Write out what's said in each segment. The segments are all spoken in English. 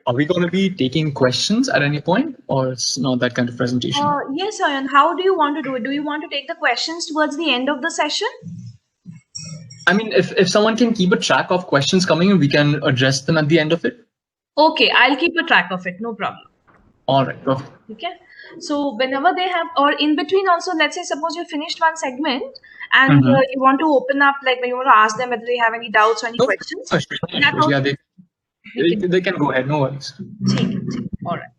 Are we going to be taking questions at any point, or it's not that kind of presentation? Yes, Ayan. How do you want to do it? Do you want to take the questions towards the end of the session? I mean, if someone can keep a track of questions coming in, we can address them at the end of it. Okay, I'll keep a track of it. No problem. All right, perfect. Okay. So whenever they have, or in between also, let's say suppose you finished one segment and you want to open up, like when you want to ask them whether they have any doubts or any questions. Sure. That also Yeah, they can go ahead. No worries. all right.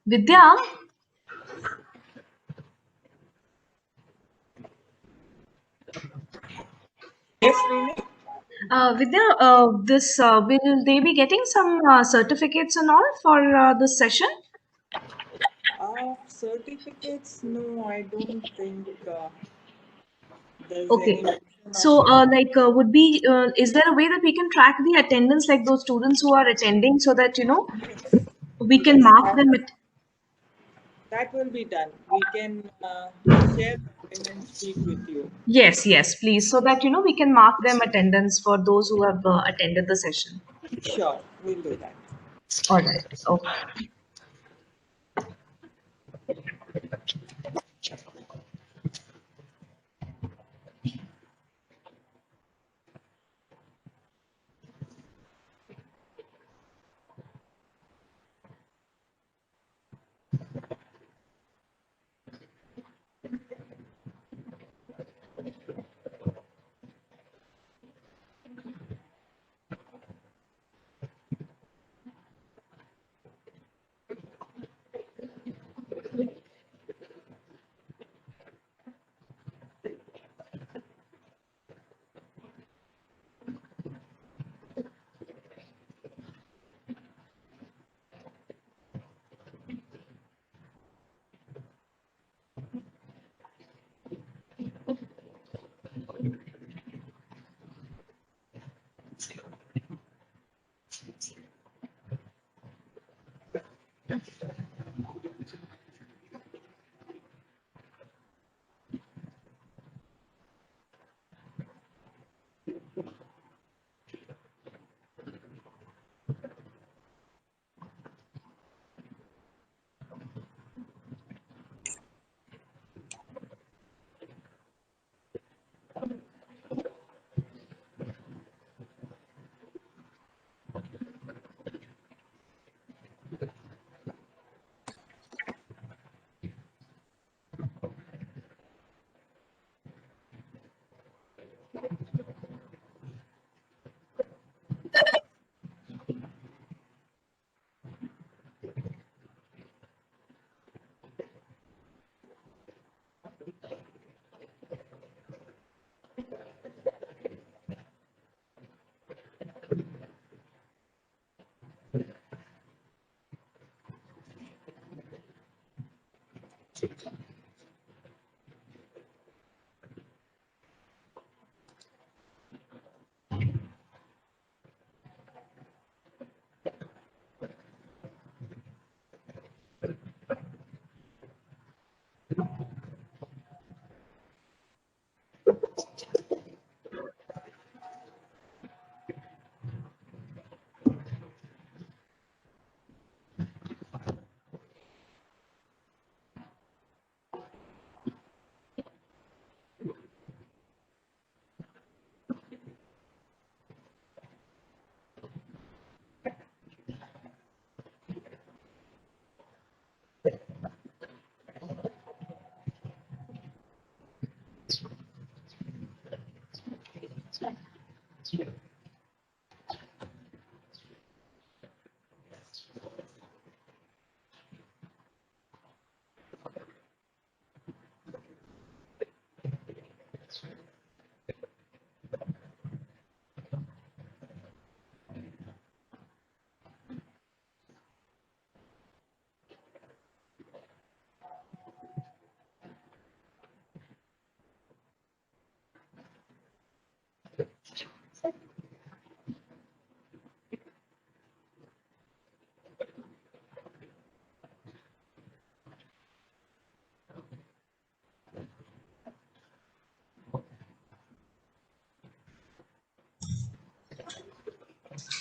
Vidya, Yes, Rini? Vidya, this will they be getting some certificates and all for this session? Certificates? No, I don't think there's Okay. any mention So, of. would be, is there a way that we can track the attendance, like those students who are attending, so that Yes, we can yes, mark them? that will be done. We can share the attendance sheet with you. Yes, yes, please, so that we can mark them attendance for those who have attended the session. Sure, we'll do that. All right. Okay.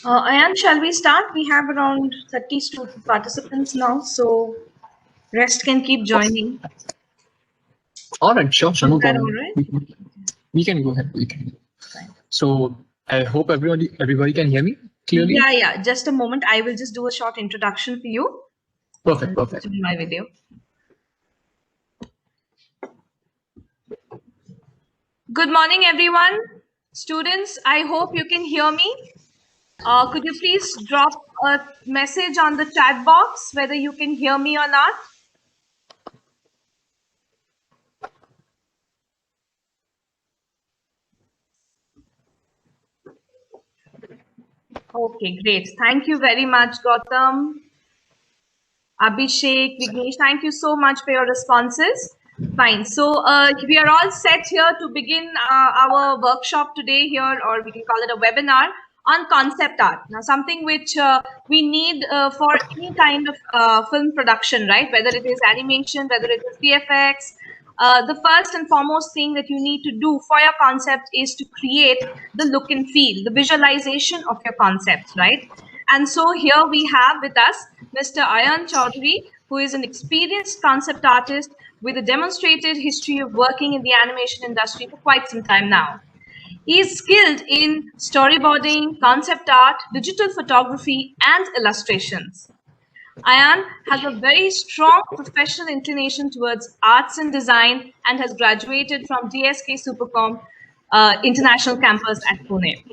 Ayan, shall we start? We have around 30 participants now, so rest can keep joining. All right, sure, no Is that problem. all right? We can go ahead. We can. So I hope everybody can hear me clearly. Yeah. Just a moment. I will just do a short introduction for you. Perfect. To my video. Good morning, everyone. Students, I hope you can hear me. Could you please drop a message on the chat box whether you can hear me or not? Okay, great. Thank you very much, Gautam, Abhishek, Vignesh. Thank you so much for your responses. Fine. So we are all set here to begin our workshop today here, or we can call it a webinar on concept art. Now, something which we need for any kind of film production, right? Whether it is animation, whether it is VFX, the first and foremost thing that you need to do for your concept is to create the look and feel, the visualization of your concept, right? And so here we have with us Mr. Ayan Choudhury, who is an experienced concept artist with a demonstrated history of working in the animation industry for quite some time now. He is skilled in storyboarding, concept art, digital photography, and illustrations. Ayan has a very strong professional inclination towards arts and design and has graduated from DSK Supercom International Campus at Pune.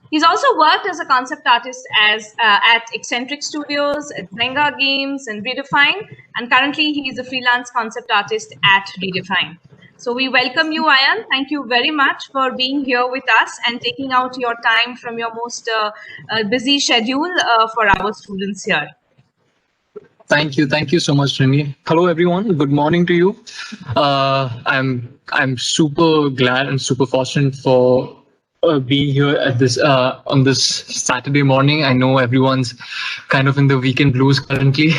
He's also worked as a concept artist at Eccentric Studios, at Zenga Games, and Redefine, and currently he is a freelance concept artist at Redefine. So we welcome you, Ayan. Thank you very much for being here with us and taking out your time from your most busy schedule for our students here. Thank you so much, Remy. Hello, everyone. Good morning to you. I'm super glad and super fortunate for being here at this on this Saturday morning. I know everyone's kind of in the weekend blues currently,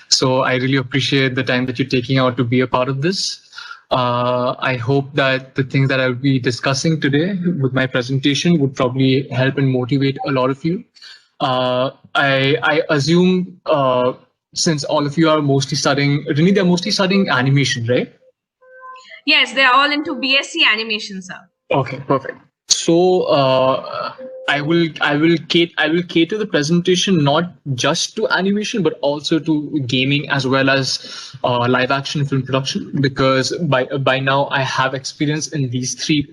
so I really appreciate the time that you're taking out to be a part of this. I hope that the things that I'll be discussing today with my presentation would probably help and motivate a lot of you. I assume since all of you are mostly studying, really they're mostly studying animation, right? Yes, they're all into BSc animation, sir. Okay, perfect. So I will cater the presentation not just to animation but also to gaming as well as live action film production, because by now I have experience in these three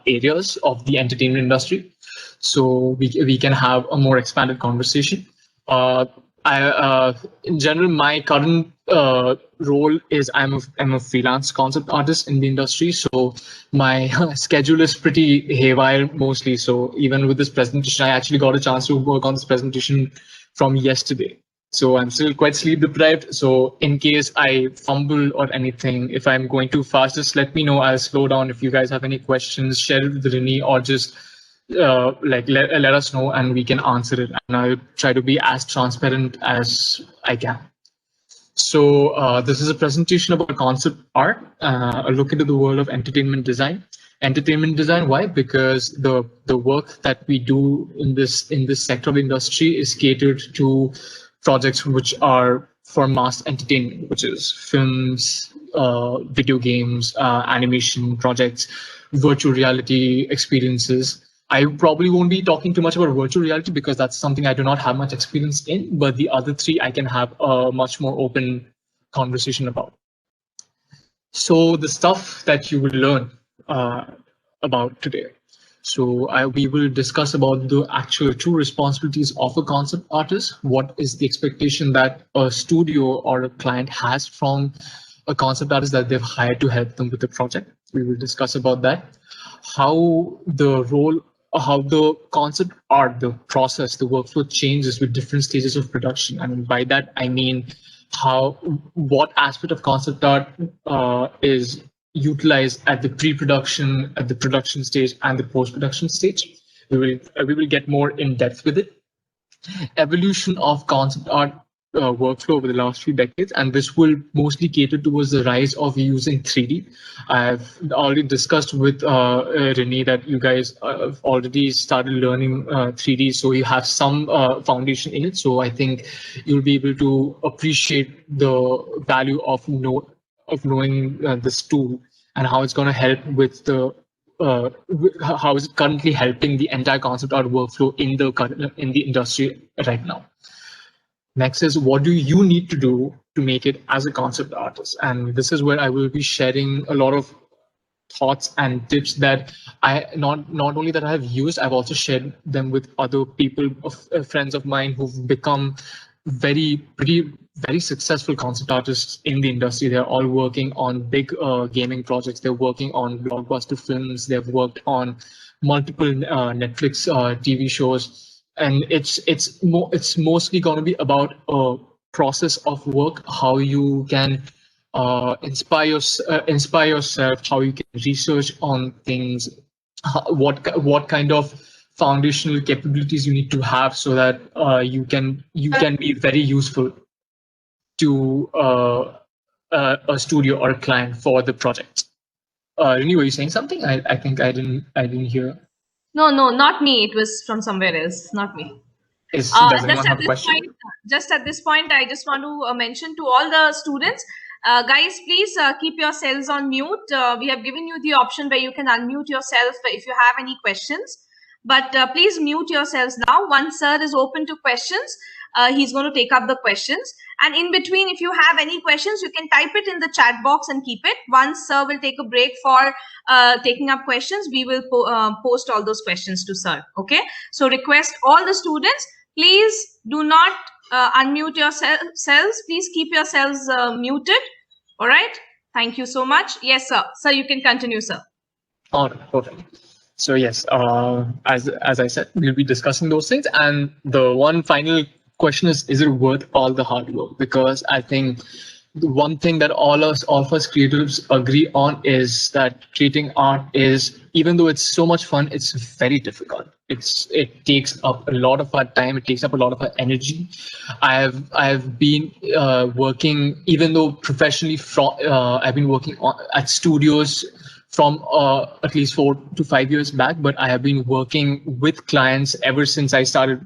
areas of the entertainment industry. So we can have a more expanded conversation. In general, my current role is I'm a freelance concept artist in the industry. So my schedule is pretty haywire mostly. So even with this presentation, I actually got a chance to work on this presentation from yesterday. So I'm still quite sleep deprived. So in case I fumble or anything, if I'm going too fast, just let me know. I'll slow down. If you guys have any questions, share it with Rini or just let us know and we can answer it, and I'll try to be as transparent as I can. So this is a presentation about concept art, a look into the world of entertainment design. Entertainment design, why? Because the work that we do in this sector of industry is catered to projects which are for mass entertainment, which is films, video games, animation projects, virtual reality experiences. I probably won't be talking too much about virtual reality because that's something I do not have much experience in, but the other three I can have a much more open conversation about. So the stuff that you will learn about today. So we will discuss about the actual true responsibilities of a concept artist. What is the expectation that a studio or a client has from a concept artist that they've hired to help them with the project? We will discuss about that. How the role, how the concept art, the process, the workflow changes with different stages of production. And by that, I mean how, what aspect of concept art is utilized at the pre-production, at the production stage, and the post-production stage. We will get more in depth with it. Evolution of concept art workflow over the last few decades, and this will mostly cater towards the rise of using 3D. I've already discussed with Renee that you guys have already started learning 3D, so you have some foundation in it. So I think you'll be able to appreciate the value of knowing this tool and how it's going to help with the how is it currently helping the entire concept art workflow in the industry right now. Next is, what do you need to do to make it as a concept artist? And this is where I will be sharing a lot of thoughts and tips that I not only that I have used, I've also shared them with other people, friends of mine who've become very successful concept artists in the industry. They're all working on big gaming projects. They're working on blockbuster films. They've worked on multiple Netflix TV shows, and it's mostly going to be about a process of work, how you can inspire yourself, how you can research on things, what kind of foundational capabilities you need to have so that you can be very useful to a studio or a client for the project. Rini, were you saying something? I think I didn't hear. No, not me. It was from somewhere else, not me. Does Just anyone have at a this question? point, I just want to mention to all the students, guys, please keep yourselves on mute. We have given you the option where you can unmute yourself if you have any questions. But please mute yourselves now. Once sir is open to questions, he's going to take up the questions. And in between, if you have any questions, you can type it in the chat box and keep it. Once sir will take a break for taking up questions, we will post all those questions to sir. Okay. So request all the students, please do not unmute yourselves. Please keep yourselves muted. All right. Thank you so much. Yes, sir. Sir, you can continue, sir. All right, perfect. So yes, as I said, we'll be discussing those things. And the one final question is it worth all the hard work? Because I think the one thing that all of us creatives agree on is that creating art is, even though it's so much fun, it's very difficult. It takes up a lot of our time. It takes up a lot of our energy. I've been working, even though professionally, I've been working at studios from at least 4 to 5 years back, but I have been working with clients ever since I started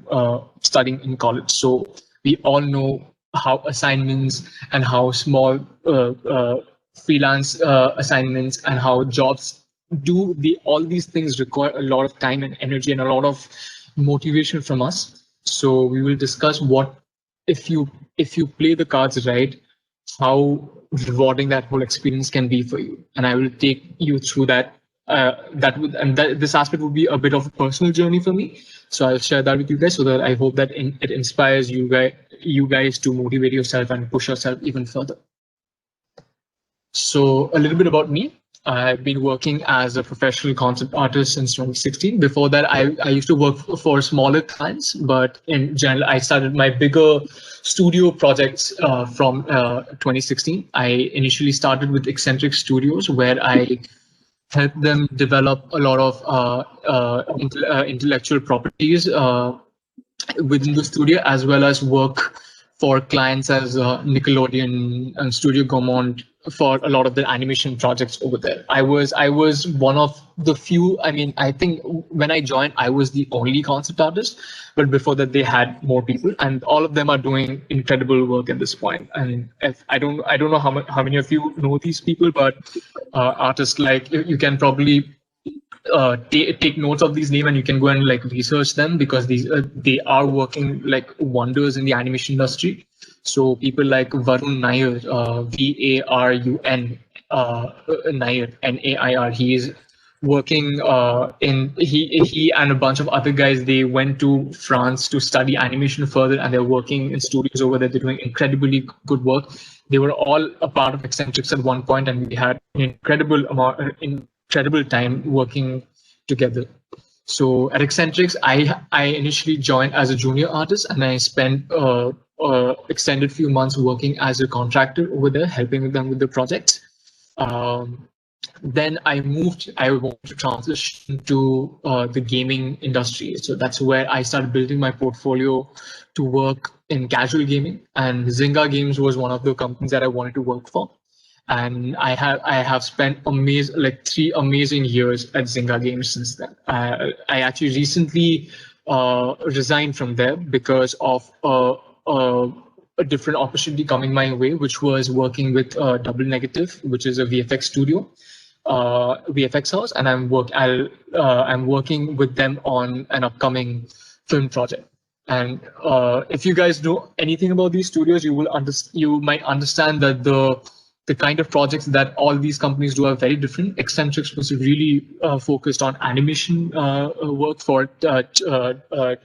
studying in college. So we all know how assignments and how small freelance assignments and how jobs do all these things require a lot of time and energy and a lot of motivation from us. So we will discuss what, if you play the cards right, how rewarding that whole experience can be for you. And I will take you through that. This aspect would be a bit of a personal journey for me. So I'll share that with you guys, so that I hope that it inspires you guys to motivate yourself and push yourself even further. So a little bit about me. I've been working as a professional concept artist since 2016. Before that, I used to work for smaller clients, but in general, I started my bigger studio projects from 2016. I initially started with Eccentric Studios, where I helped them develop a lot of intellectual properties within the studio, as well as work for clients as Nickelodeon and Studio Gaumont for a lot of the animation projects over there. I was one of the few. I mean, I think when I joined, I was the only concept artist, but before that, they had more people, and all of them are doing incredible work at this point. And I don't know how many of you know these people, but artists like, you can probably take notes of these names, and you can go and like research them, because they are working like wonders in the animation industry. So people like Varun Nair, Varun Nair, Nair. He is working in he and a bunch of other guys. They went to France to study animation further, and they're working in studios over there. They're doing incredibly good work. They were all a part of Eccentrics at one point, and we had an incredible time working together. So at Eccentrics, I initially joined as a junior artist, and I spent extended few months working as a contractor over there, helping them with the projects. Then I wanted to transition to the gaming industry. So that's where I started building my portfolio to work in casual gaming. And Zynga Games was one of the companies that I wanted to work for. And I have spent 3 amazing years at Zynga Games since then. I actually recently resigned from there because of a different opportunity coming my way, which was working with Double Negative, which is a VFX studio, VFX house, and I'm working with them on an upcoming film project. And if you guys know anything about these studios, you might understand that the kind of projects that all these companies do are very different. Eccentrics was really focused on animation work for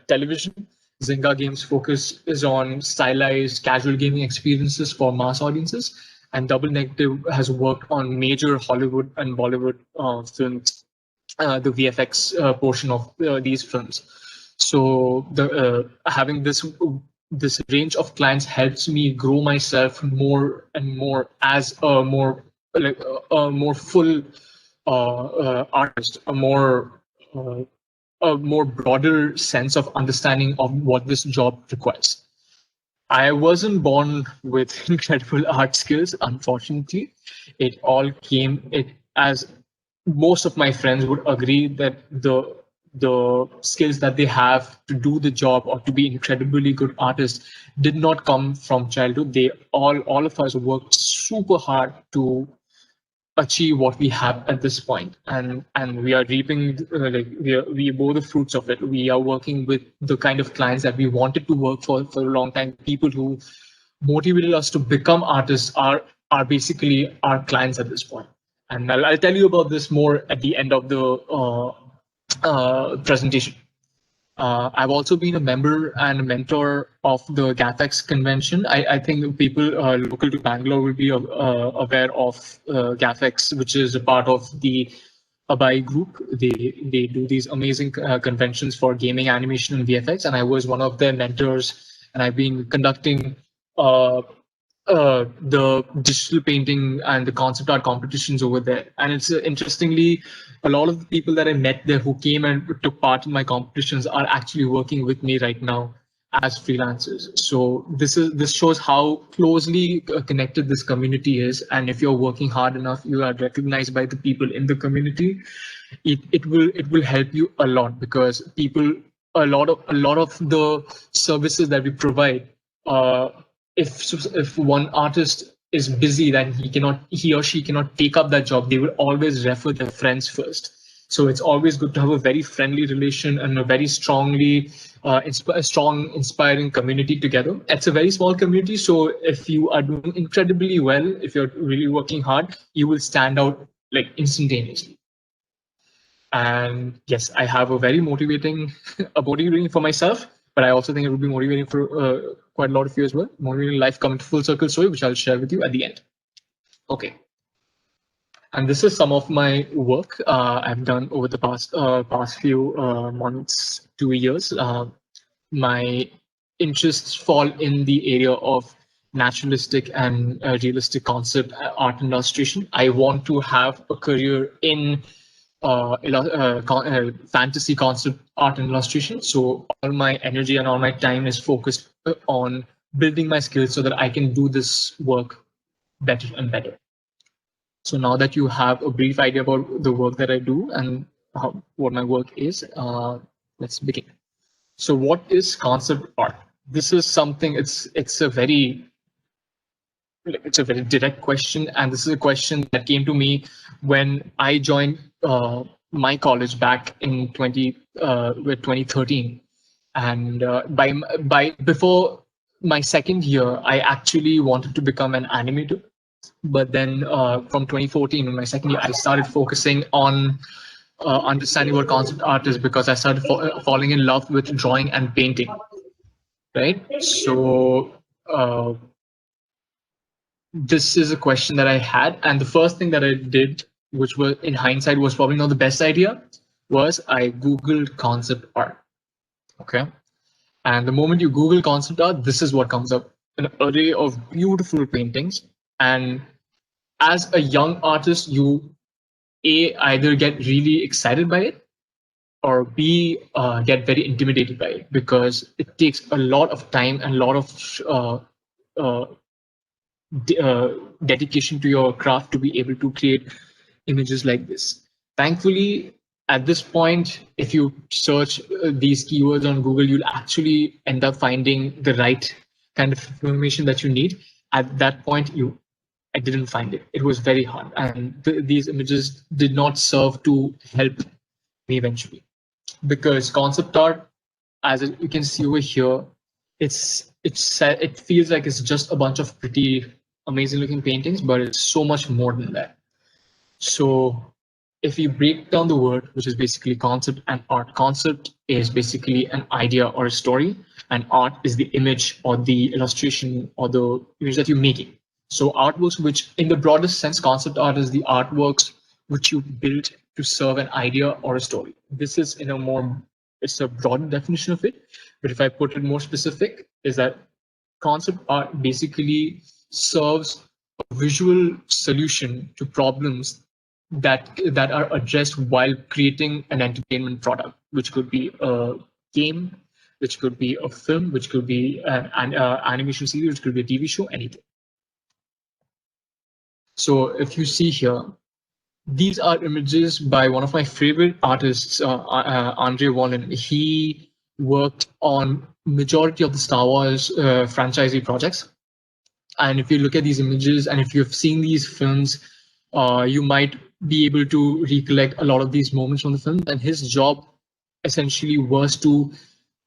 television. Zynga Games' focus is on stylized casual gaming experiences for mass audiences, and Double Negative has worked on major Hollywood and Bollywood films, the VFX portion of these films. So having this range of clients helps me grow myself more and more as a more full artist, a more broader sense of understanding of what this job requires. I wasn't born with incredible art skills, unfortunately. It all came as most of my friends would agree that the skills that they have to do the job or to be incredibly good artists did not come from childhood. They all of us worked super hard to achieve what we have at this point, and we are reaping we bore the fruits of it. We are working with the kind of clients that we wanted to work for a long time. People who motivated us to become artists are basically our clients at this point. And I'll tell you about this more at the end of the presentation. I've also been a member and a mentor of the GAFX convention. I think people local to Bangalore will be aware of GAFX, which is a part of the Abai group. They do these amazing conventions for gaming, animation, and VFX, and I was one of their mentors. And I've been conducting the digital painting and the concept art competitions over there. And it's interestingly, a lot of the people that I met there who came and took part in my competitions are actually working with me right now as freelancers. So this shows how closely connected this community is. And if you're working hard enough, you are recognized by the people in the community. It will help you a lot, because a lot of the services that we provide, if one artist is busy, then he or she cannot take up that job, they will always refer their friends first. So it's always good to have a very friendly relation and a very strongly inspiring community together. It's a very small community, so if you are doing incredibly well, if you're really working hard, you will stand out like instantaneously. And yes, I have a very motivating for myself, but I also think it will be motivating for quite a lot of you as well. Motivating life coming to full circle story, which I'll share with you at the end. Okay. And this is some of my work I've done over the past few months to years. My interests fall in the area of naturalistic and realistic concept art and illustration. I want to have a career in fantasy concept art and illustration. So all my energy and all my time is focused on building my skills so that I can do this work better and better. So now that you have a brief idea about the work that I do and what my work is, let's begin. So what is concept art? This is something, it's a very direct question, and this is a question that came to me when I joined my college back in 2013, and before my second year, I actually wanted to become an animator. But then from 2014, in my second year, I started focusing on understanding what concept art is because I started falling in love with drawing and painting. Right. So this is a question that I had, and the first thing that I did, which was in hindsight was probably not the best idea, was I googled concept art. Okay. And the moment you Google concept art, this is what comes up: an array of beautiful paintings. And as a young artist, you either get really excited by it or B, get very intimidated by it because it takes a lot of time and a lot of uh, dedication to your craft to be able to create images like this. Thankfully, at this point, if you search these keywords on Google, you'll actually end up finding the right kind of information that you need. At that point, I didn't find it. It was very hard, and these images did not serve to help me eventually, because concept art, as you can see over here, it feels like it's just a bunch of pretty amazing looking paintings, but it's so much more than that. So if you break down the word, which is basically concept and art, concept is basically an idea or a story, and art is the image or the illustration or the image that you're making. So artworks, which in the broadest sense, concept art is the artworks which you build to serve an idea or a story. This is in a more, it's a broad definition of it. But if I put it more specific, is that concept art basically serves a visual solution to problems that are addressed while creating an entertainment product, which could be a game, which could be a film, which could be an animation series, which could be a TV show, anything. So if you see here, these are images by one of my favorite artists, Andre Wallin. He worked on majority of the Star Wars franchisee projects. And if you look at these images and if you've seen these films, you might be able to recollect a lot of these moments from the film. And his job essentially was to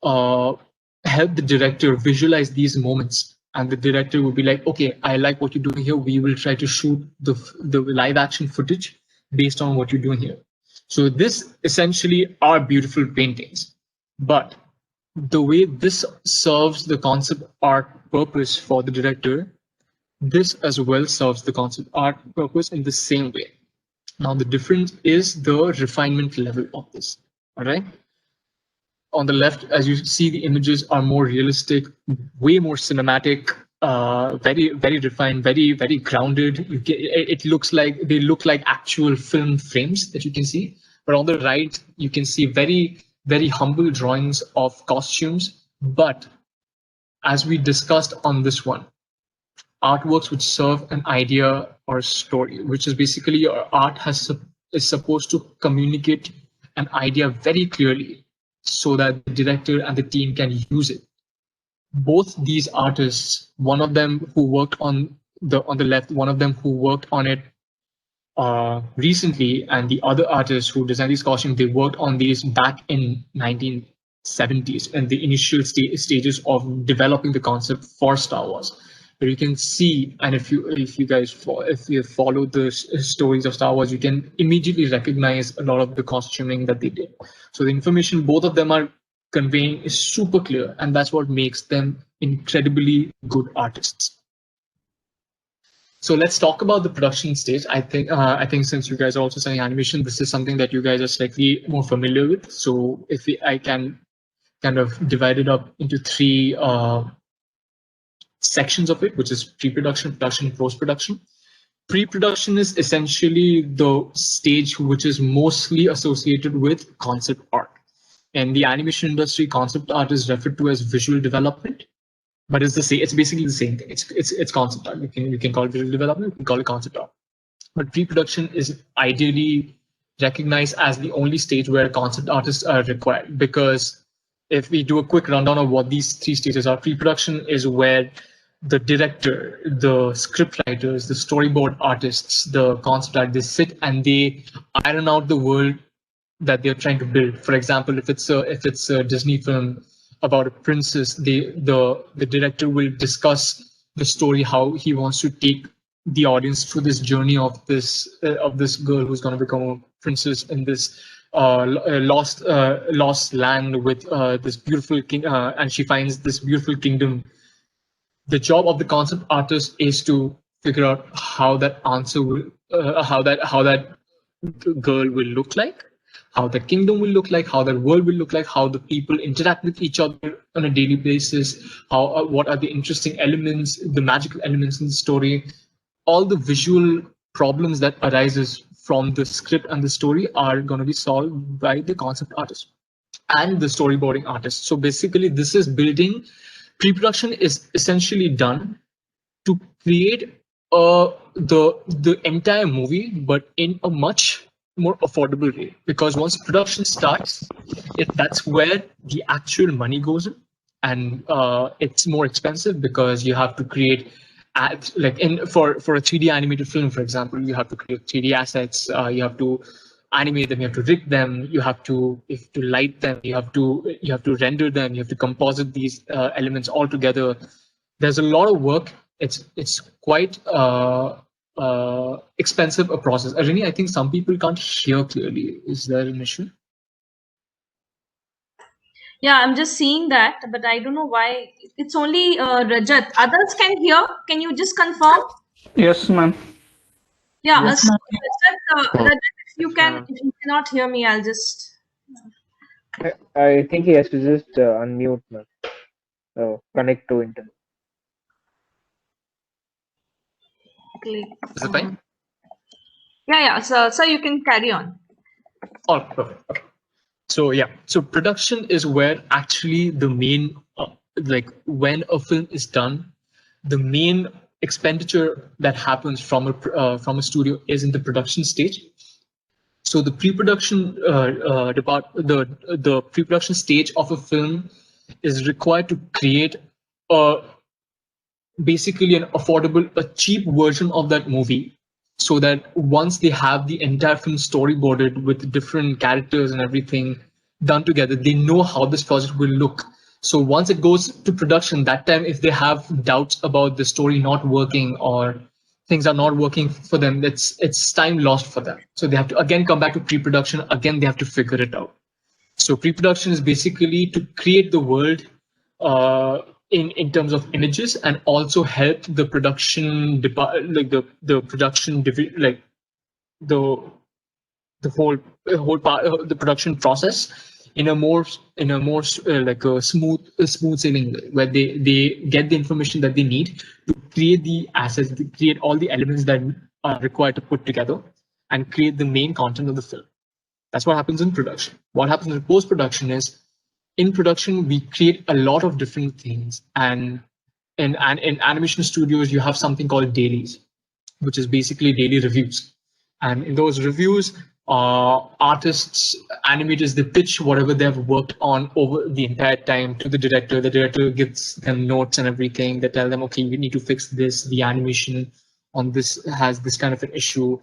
help the director visualize these moments. And the director would be like, okay, I like what you're doing here. We will try to shoot the live action footage based on what you're doing here. So this essentially are beautiful paintings. But the way this serves the concept art purpose for the director, this as well serves the concept art purpose in the same way. Now, the difference is the refinement level of this. All right. On the left, as you see, the images are more realistic, way more cinematic, very, very refined, very, very grounded. It looks like they look like actual film frames that you can see. But on the right, you can see very, very humble drawings of costumes. But as we discussed on this one, artworks which serve an idea or a story, which is basically your art is supposed to communicate an idea very clearly so that the director and the team can use it. Both these artists, one of them who worked on the left, one of them who worked on it recently, and the other artist who designed these costumes, they worked on these back in 1970s and the initial stages of developing the concept for Star Wars. But you can see, and if you guys follow the stories of Star Wars, you can immediately recognize a lot of the costuming that they did. So the information both of them are conveying is super clear, and that's what makes them incredibly good artists. So let's talk about the production stage. I think since you guys are also studying animation, this is something that you guys are slightly more familiar with. So I can kind of divide it up into three sections of it, which is pre-production, production, post-production. Pre-production is essentially the stage which is mostly associated with concept art. In the animation industry, concept art is referred to as visual development, but it's the same. It's basically the same thing. It's concept art. You can call it visual development. You can call it concept art. But pre-production is ideally recognized as the only stage where concept artists are required, because if we do a quick rundown of what these three stages are, pre-production is where the director, the script writers, the storyboard artists, the concept art, they sit and they iron out the world that they're trying to build. For example, if it's a Disney film about a princess, the director will discuss the story, how he wants to take the audience through this journey of this girl who's going to become a princess in this lost land with this beautiful king, and she finds this beautiful kingdom. The job of the concept artist is to figure out how that answer will, how that girl will look like, how the kingdom will look like, how the world will look like, how the people interact with each other on a daily basis, how what are the interesting elements, the magical elements in the story. All the visual problems that arises from the script and the story are going to be solved by the concept artist and the storyboarding artist. So basically, this is building. Pre-production is essentially done to create the entire movie, but in a much more affordable way. Because once production starts, that's where the actual money goes in, and it's more expensive because you have to create like in for a 3D animated film, for example, you have to create 3D assets. You have to animate them, you have to rig them, you have to light them, you have to render them, you have to composite these elements all together. There's a lot of work. It's quite expensive a process. Arini, I think some people can't hear clearly. Is there an issue? Yeah, I'm just seeing that, but I don't know why. It's only Rajat. Others can hear. Can you just confirm? Yes, ma'am. Yeah, Yes, so ma'am. Rajat, if you cannot hear me, I'll just I think he has to just unmute, man. Connect to internet. click. Is it fine? Yeah. So you can carry on. Oh, perfect. Okay. So yeah, so production is where actually the main, like when a film is done, the main expenditure that happens from a studio is in the production stage. So the pre-production the pre-production stage of a film is required to create a basically an affordable, a cheap version of that movie, so that once they have the entire film storyboarded with different characters and everything done together, they know how this project will look. So once it goes to production, that time if they have doubts about the story not working or things are not working for them, it's time lost for them. So they have to again come back to pre-production. Again, they have to figure it out. So pre-production is basically to create the world in terms of images, and also help the production like the production like the the whole part the production process in a more like a smooth sailing way, where they get the information that they need to create the assets, to create all the elements that are required to put together and create the main content of the film. That's what happens in production. What happens in post production is, in production we create a lot of different things, and in animation studios you have something called dailies, which is basically daily reviews. And in those reviews, artists, animators, they pitch whatever they've worked on over the entire time to the director. The director gives them notes and everything. They tell them, okay, we need to fix this. The animation on this has this kind of an issue.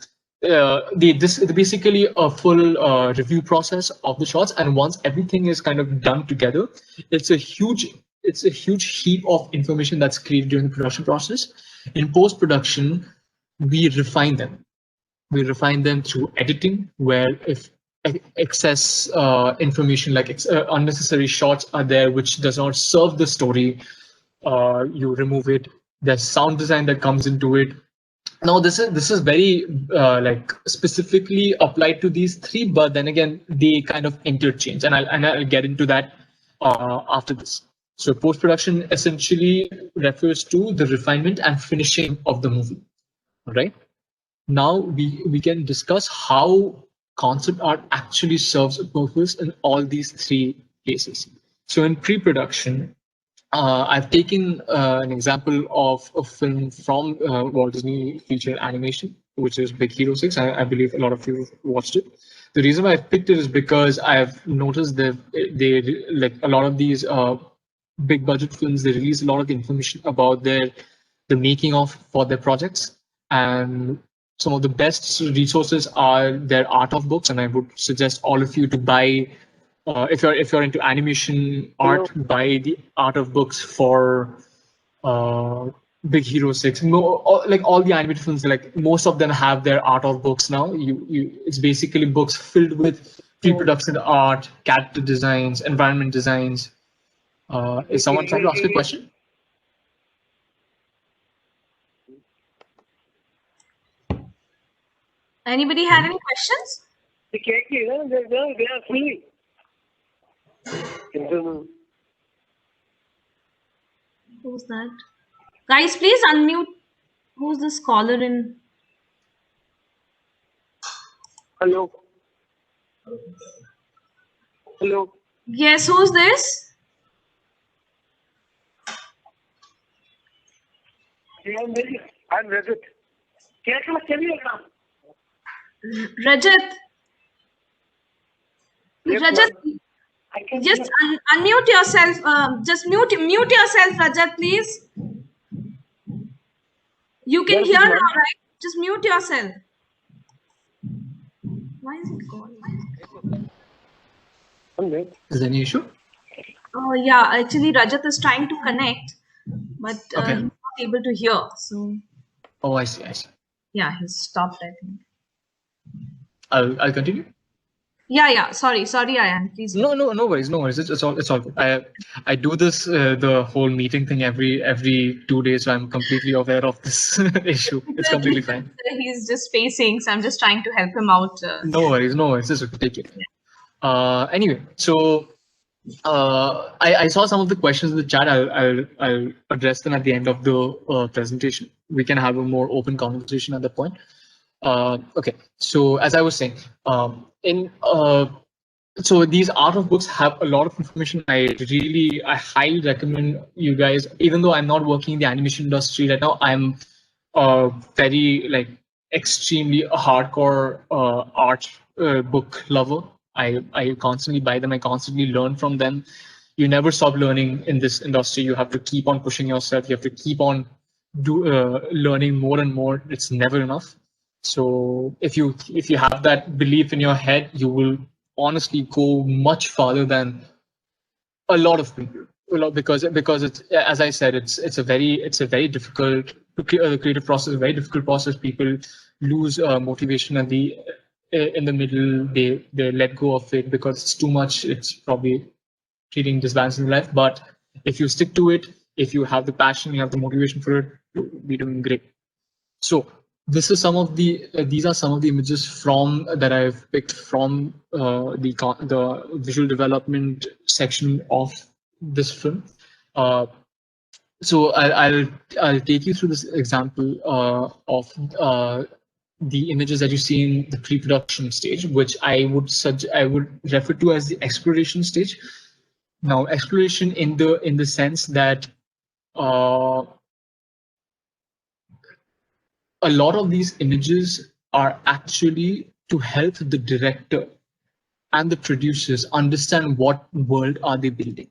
This is basically a full review process of the shots, and once everything is kind of done together, it's a huge it's a huge heap of information that's created during the production process. In post production, we refine them. We refine them through editing, where if excess information like unnecessary shots are there which does not serve the story, you remove it. There's sound design that comes into it. Now this is very like specifically applied to these three, but then again they kind of interchange, and I'll get into that after this. So post production essentially refers to the refinement and finishing of the movie. All right. Now we can discuss how concept art actually serves a purpose in all these three cases. So in pre-production, I've taken an example of a film from Walt Disney feature animation, which is Big Hero 6. I believe a lot of you have watched it. The reason why I picked it is because I've noticed that they like a lot of these big budget films, they release a lot of information about the making of for their projects, and some of the best resources are their art of books. And I would suggest all of you to buy, if you're into animation art, buy the art of books for uh, Big Hero 6. Like all the animated films, like most of them have their art of books now. It's basically books filled with pre-production art, character designs, environment designs. Is someone trying to ask a question? Anybody had any questions? They are free. Who's that? Guys, please unmute. Who's this caller in? Hello. Hello. Yes, who's this? I'm Rajat. Rajat. Yes, Rajat, just unmute yourself. Just mute yourself, Rajat, please. You can Yes, hear ma'am. now, right? Just mute yourself. Why is it calling? Is there any issue? Oh yeah, actually Rajat is trying to connect, but Okay. he's not able to hear. So Oh, I see. I see. yeah, he's stopped, I think. I'll continue. Yeah. Sorry, Ayan. Please. No worries. It's all good. I do this the whole meeting thing every 2 days, so I'm completely aware of this issue. It's completely fine. He's just facing, so I'm just trying to help him out. No worries. It's okay. Take it. Anyway, so I saw some of the questions in the chat. I'll address them at the end of the presentation. We can have a more open conversation at that point. Okay. So as I was saying, so these art of books have a lot of information. I highly recommend you guys, even though I'm not working in the animation industry right now, I'm very extremely hardcore art book lover. I constantly buy them. I constantly learn from them. You never stop learning in this industry. You have to keep on pushing yourself. You have to keep on learning more and more. It's never enough. So if you have that belief in your head, you will honestly go much farther than a lot of people. Because it's, as I said, it's a very difficult creative process, a very difficult process. People lose motivation at the in the middle. They let go of it because it's too much. It's probably creating disbalance in life. But if you stick to it, if you have the passion, you have the motivation for it, you'll be doing great. So these are some of the images from that I've picked from the visual development section of this film. So I'll take you through this example of the images that you see in the pre-production stage, which I would refer to as the exploration stage. Now, exploration in the sense that a lot of these images are actually to help the director and the producers understand what world are they building.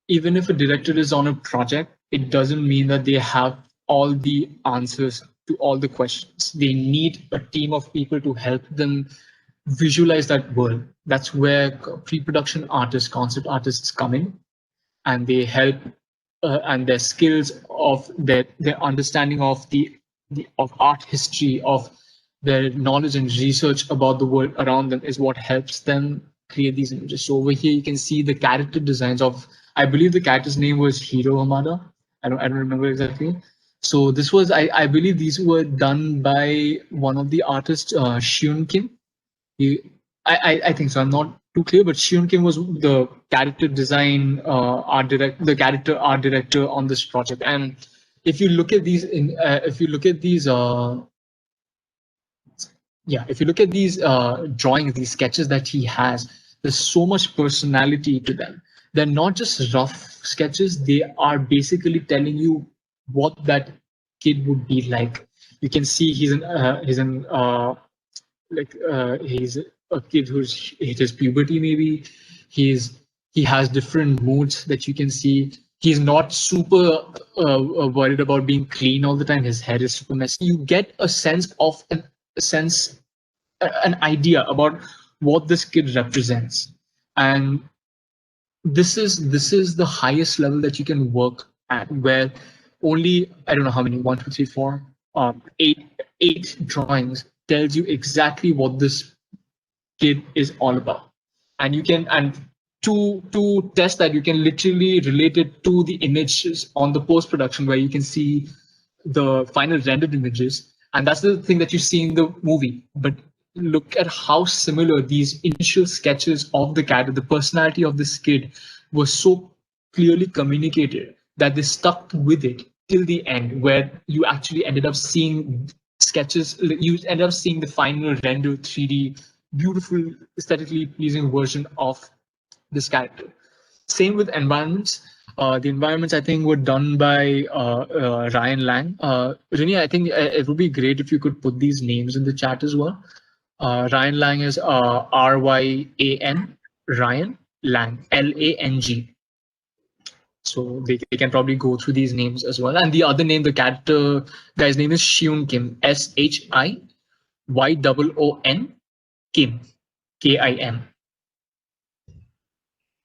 Even if a director is on a project, it doesn't mean that they have all the answers to all the questions. They need a team of people to help them visualize that world. That's where pre-production artists, concept artists come in, and they help and their skills of their understanding of the of art history, of their knowledge and research about the world around them is what helps them create these images. So over here you can see the character designs of, I believe the character's name was Hiro Hamada. I don't remember exactly. So this was, I believe these were done by one of the artists, Shion Kim. I think so. I'm not too clear, but Shion Kim was the character design the character art director on this project. And if you look at these if you look at these drawings, these sketches that he has, there's so much personality to them. They're not just rough sketches. They are basically telling you what that kid would be like. You can see he's a kid who's hit his puberty. Maybe he has different moods that you can see. He's not super worried about being clean all the time. His hair is super messy. You get a sense of an idea about what this kid represents, and this is the highest level that you can work at, where only, I don't know how many, 1 2 3 4 eight drawings tells you exactly what this kid is all about. And you can, and to test that, you can literally relate it to the images on the post production where you can see the final rendered images, and that's the thing that you see in the movie. But look at how similar these initial sketches of the character, the personality of this kid, was so clearly communicated that they stuck with it till the end, where you actually ended up seeing sketches, you ended up seeing the final rendered 3D, beautiful, aesthetically pleasing version of this character. Same with environments. The environments, I think, were done by Ryan Lang. Rini, I think it would be great if you could put these names in the chat as well. Ryan Lang is Ryan, Ryan Lang, Lang. So they can probably go through these names as well. And the other name, the character guy's name is Hyun Kim, Shiyyon Kim, Kim.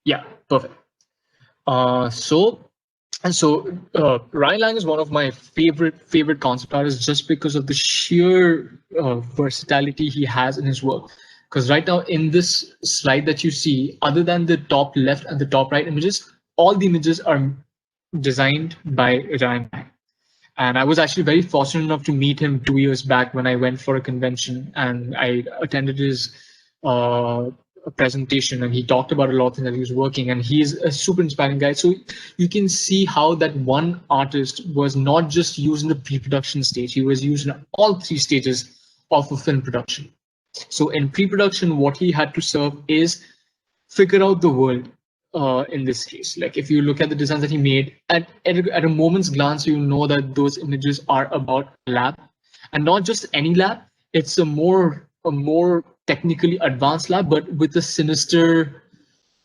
Yeah, perfect. Ryan Lang is one of my favorite concept artists just because of the sheer versatility he has in his work. Because right now in this slide that you see, other than the top left and the top right images, all the images are designed by Ryan Lang. And I was actually very fortunate enough to meet him 2 years back when I went for a convention and I attended his presentation, and he talked about a lot of things that he was working, and he's a super inspiring guy. So you can see how that one artist was not just used in the pre-production stage, he was used in all three stages of a film production. So in pre-production, what he had to serve is figure out the world. In this case, like if you look at the designs that he made, at a moment's glance, you know that those images are about a lab, and not just any lab. It's a more technically advanced lab, but with a sinister,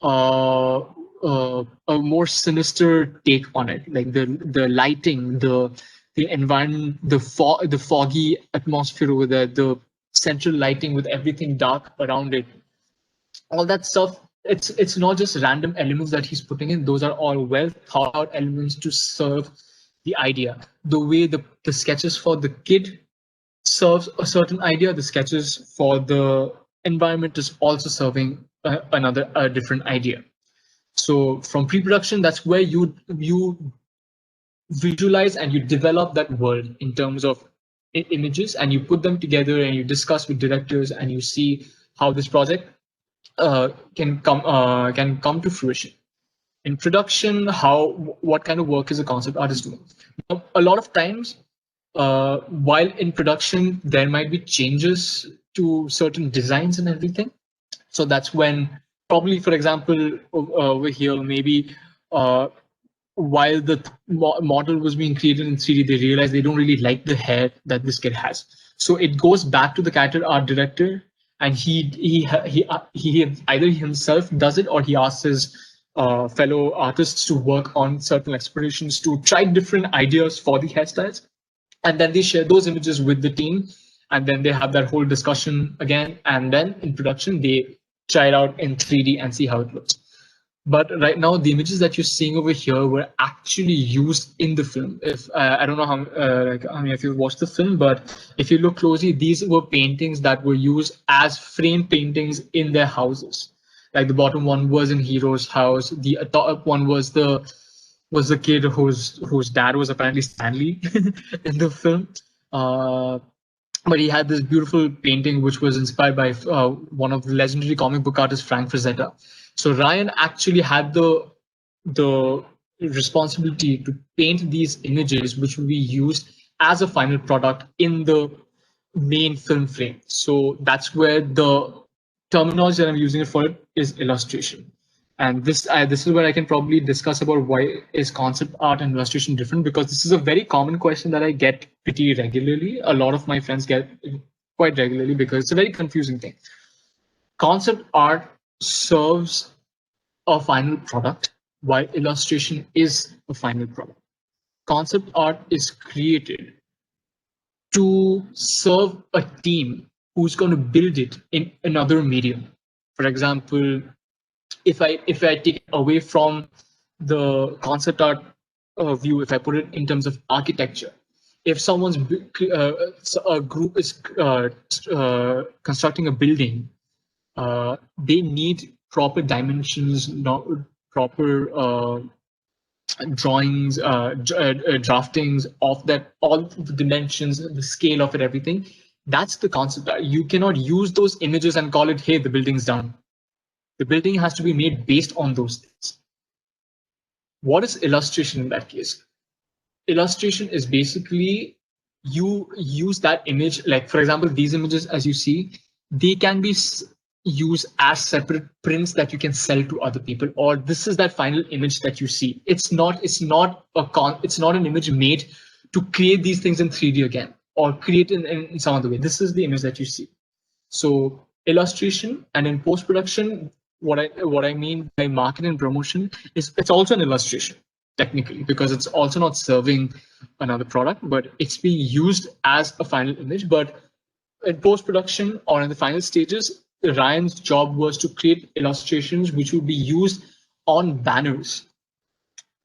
a more sinister take on it. Like the lighting, the environment, the foggy atmosphere over there, the central lighting with everything dark around it, all that stuff. It's not just random elements that he's putting in. Those are all well thought out elements to serve the idea. The way the sketches for the kid serves a certain idea, the sketches for the environment is also serving a different idea. So from pre-production, that's where you visualize and you develop that world in terms of images, and you put them together and you discuss with directors and you see how this project can come to fruition. In production, what kind of work is a concept artist doing? Now, a lot of times, while in production, there might be changes to certain designs and everything. So that's when probably, for example, over here, maybe while the model was being created in 3D, they realized they don't really like the hair that this kid has. So it goes back to the character art director, and he either himself does it or he asks his fellow artists to work on certain explorations to try different ideas for the hairstyles, and then they share those images with the team, and then they have that whole discussion again, and then in production they try it out in 3D and see how it looks. But right now, the images that you're seeing over here were actually used in the film. If I don't know how, if you watched the film, but if you look closely, these were paintings that were used as frame paintings in their houses. Like the bottom one was in Hero's house. The top one was the kid whose dad was apparently Stanley in the film. But he had this beautiful painting which was inspired by one of the legendary comic book artists, Frank Frazetta. So Ryan actually had the responsibility to paint these images, which will be used as a final product in the main film frame. So that's where the terminology that I'm using it for is illustration. And this is where I can probably discuss about why is concept art and illustration different, because this is a very common question that I get pretty regularly. A lot of my friends get quite regularly because it's a very confusing thing. Concept art serves a final product, while illustration is a final product. Concept art is created to serve a team who's going to build it in another medium. For example, if I take it away from the concept art view, if I put it in terms of architecture, if someone's a group is constructing a building, they need proper dimensions, not proper drawings, draftings of that, all the dimensions, the scale of it, everything. That's the concept. You cannot use those images and call it, hey, the building's done. The building has to be made based on those things. What is illustration in that case? Illustration is basically you use that image, like for example, these images as you see, they can be used as separate prints that you can sell to other people, or this is that final image that you see. It's not an image made to create these things in 3D again or create in some other way. This is the image that you see. So illustration, and in post-production, what I mean by market and promotion is it's also an illustration technically, because it's also not serving another product, but it's being used as a final image. But in post-production or in the final stages, Ryan's job was to create illustrations which would be used on banners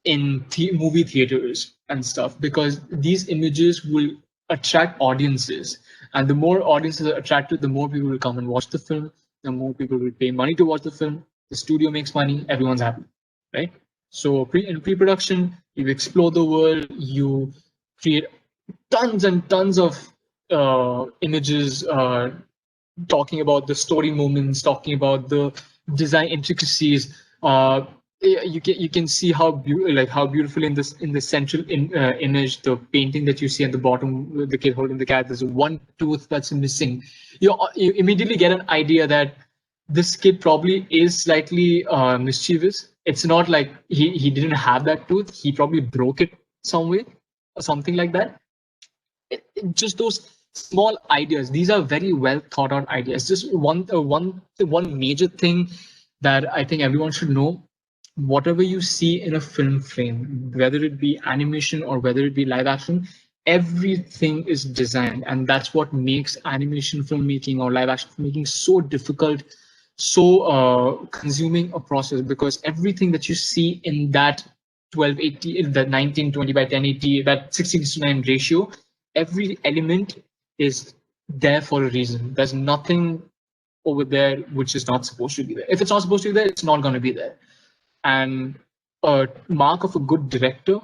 in movie theaters and stuff, because these images will attract audiences, and the more audiences are attracted, the more people will come and watch the film, the more people will pay money to watch the film, the studio makes money, everyone's happy, right? So in pre-production, you explore the world, you create tons and tons of images, talking about the story moments, talking about the design intricacies. You can see how beautiful in the central image, the painting that you see at the bottom, the kid holding the cat. There's one tooth that's missing. You immediately get an idea that this kid probably is slightly mischievous. It's not like he didn't have that tooth. He probably broke it some way or something like that. Just those small ideas. These are very well thought out ideas. Just one major thing that I think everyone should know: whatever you see in a film frame, whether it be animation or whether it be live action, everything is designed, and that's what makes animation filmmaking or live action filmmaking so difficult, so consuming a process, because everything that you see in that 1280, that 1920 by 1080, that 16:9 ratio, every element is there for a reason. There's nothing over there which is not supposed to be there. If it's not supposed to be there, it's not going to be there. And a mark of a good director,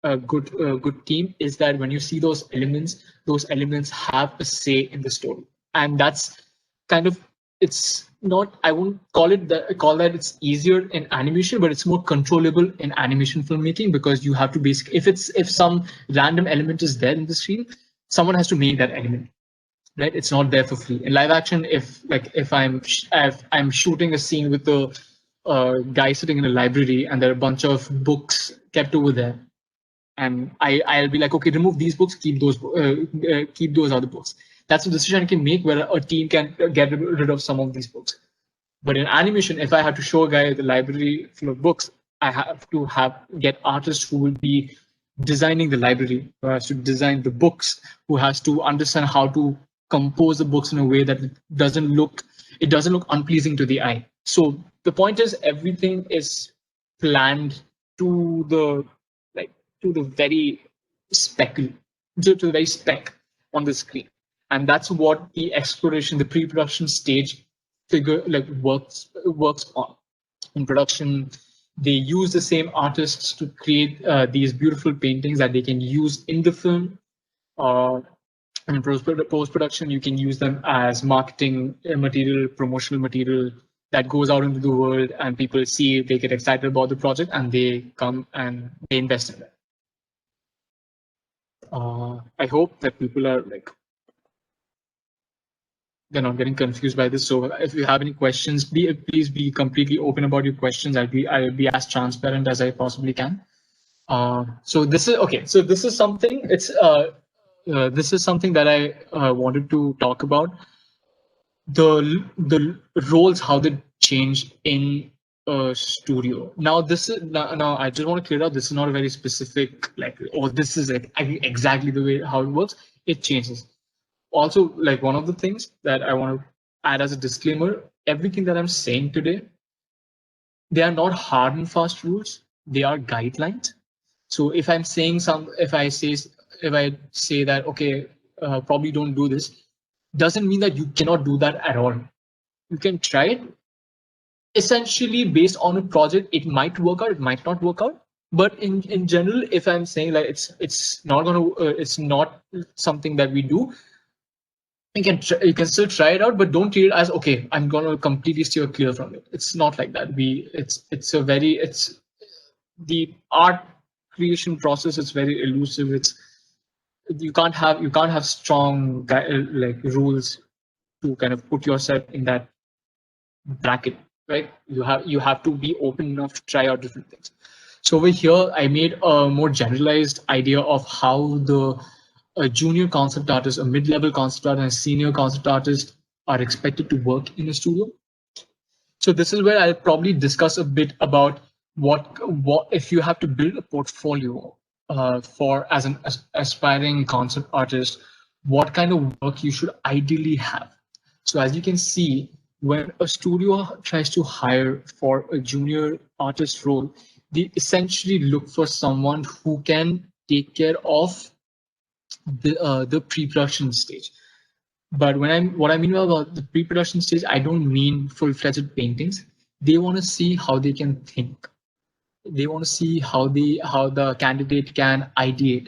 a good team, is that when you see those elements have a say in the story. And that's kind of, it's not, I won't call that it's easier in animation, but it's more controllable in animation filmmaking, because you have to basically, if some random element is there in the screen, someone has to make that element, right? It's not there for free. In live action, if I'm shooting a scene with a guy sitting in a library and there are a bunch of books kept over there, and I'll be like, okay, remove these books, keep those other books. That's a decision I can make, where a team can get rid of some of these books. But in animation, if I have to show a guy the library full of books, I have to get artists who will be designing the library, who has to design the books, who has to understand how to compose the books in a way that it doesn't look unpleasing to the eye. So the point is, everything is planned to the very spec on the screen, and that's what the exploration, the pre-production stage works on. In production, they use the same artists to create these beautiful paintings that they can use in the film. In post-production, you can use them as marketing material, promotional material that goes out into the world, and people see it, they get excited about the project, and they come and they invest in it. I hope that people are they're not getting confused by this. So if you have any questions, please be completely open about your questions. I'll be as transparent as I possibly can. So this is okay. So this is something. This is something that I wanted to talk about. The roles, how they change in a studio. Now now I just want to clear out. This is not a very specific this is exactly the way how it works. It changes. Also, one of the things that I want to add as a disclaimer: everything that I'm saying today, they are not hard and fast rules. They are guidelines. So if I'm saying if I say that, okay, probably don't do this, doesn't mean that you cannot do that at all. You can try it. Essentially, based on a project, it might work out, it might not work out. But in general, if I'm saying like it's not gonna it's not something that we do, you can still try it out, but don't treat it as okay, I'm gonna completely steer clear from it. It's not like that. It's the art creation process. It's very elusive. It's you can't have strong like rules to kind of put yourself in that bracket, right? You have to be open enough to try out different things. So over here, I made a more generalized idea of how a junior concept artist, a mid-level concept artist, and a senior concept artist are expected to work in a studio. So this is where I'll probably discuss a bit about what if you have to build a portfolio for as an aspiring concept artist, what kind of work you should ideally have. So as you can see, when a studio tries to hire for a junior artist role, they essentially look for someone who can take care of the pre-production stage. But what I mean about the pre-production stage, I don't mean full-fledged paintings. They want to see how they can think. They want to see how the candidate can ideate.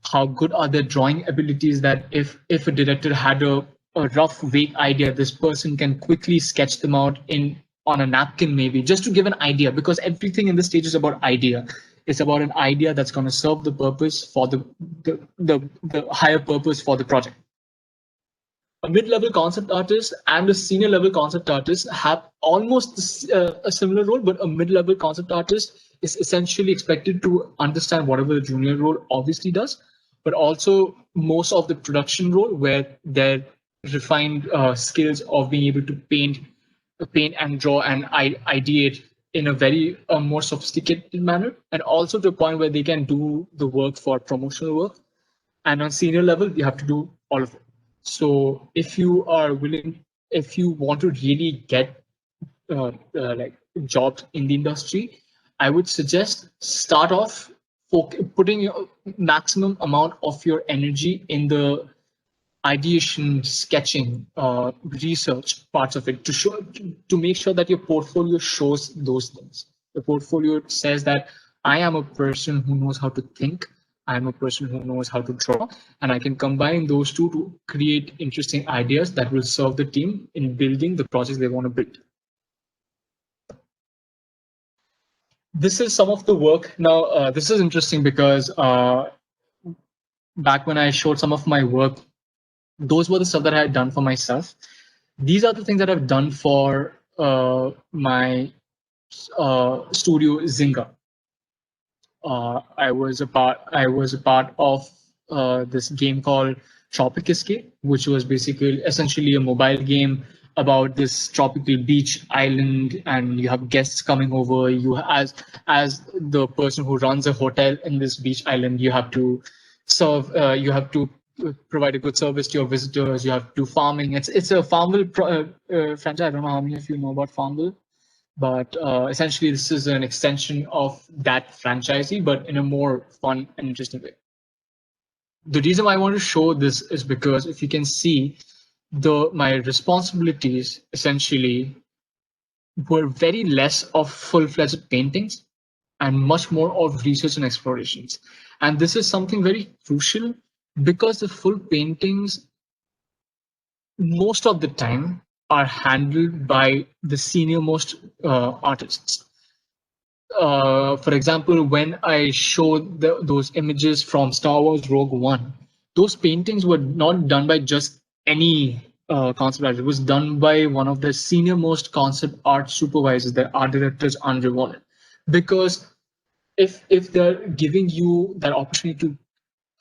How good are their drawing abilities? That if a director had a rough, vague idea, this person can quickly sketch them out in on a napkin, maybe just to give an idea. Because everything in this stage is about idea. It's about an idea that's going to serve the purpose for the higher purpose for the project. A mid-level concept artist and a senior level concept artist have almost a similar role, but a mid-level concept artist is essentially expected to understand whatever the junior role obviously does, but also most of the production role where their refined skills of being able to paint and draw and ideate in a very more sophisticated manner, and also to a point where they can do the work for promotional work. And on senior level, you have to do all of it. So if you are willing, if you want to really get like jobs in the industry, I would suggest start off putting your maximum amount of your energy in the ideation, sketching, research parts of it to make sure that your portfolio shows those things. The portfolio says that I am a person who knows how to think. I am a person who knows how to draw, and I can combine those two to create interesting ideas that will serve the team in building the projects they want to build. This is some of the work. Now, this is interesting because back when I showed some of my work, those were the stuff that I had done for myself. These are the things that I've done for my studio Zynga. I was a part of this game called Tropic Escape, which was basically essentially a mobile game about this tropical beach island, and you have guests coming over. You as the person who runs a hotel in this beach island, you have to serve. You have to provide a good service to your visitors. You have to do farming. It's a Farmville franchise. I don't know how many of you know about Farmville. But essentially, this is an extension of that franchisee, but in a more fun and interesting way. The reason why I want to show this is because if you can see, my responsibilities essentially were very less of full-fledged paintings and much more of research and explorations. And this is something very crucial because the full paintings, most of the time, are handled by the senior most artists. For example, when I showed those images from Star Wars Rogue One, those paintings were not done by just any concept artist. It was done by one of the senior most concept art supervisors, the art directors, Andre Wallen. Because if they're giving you that opportunity to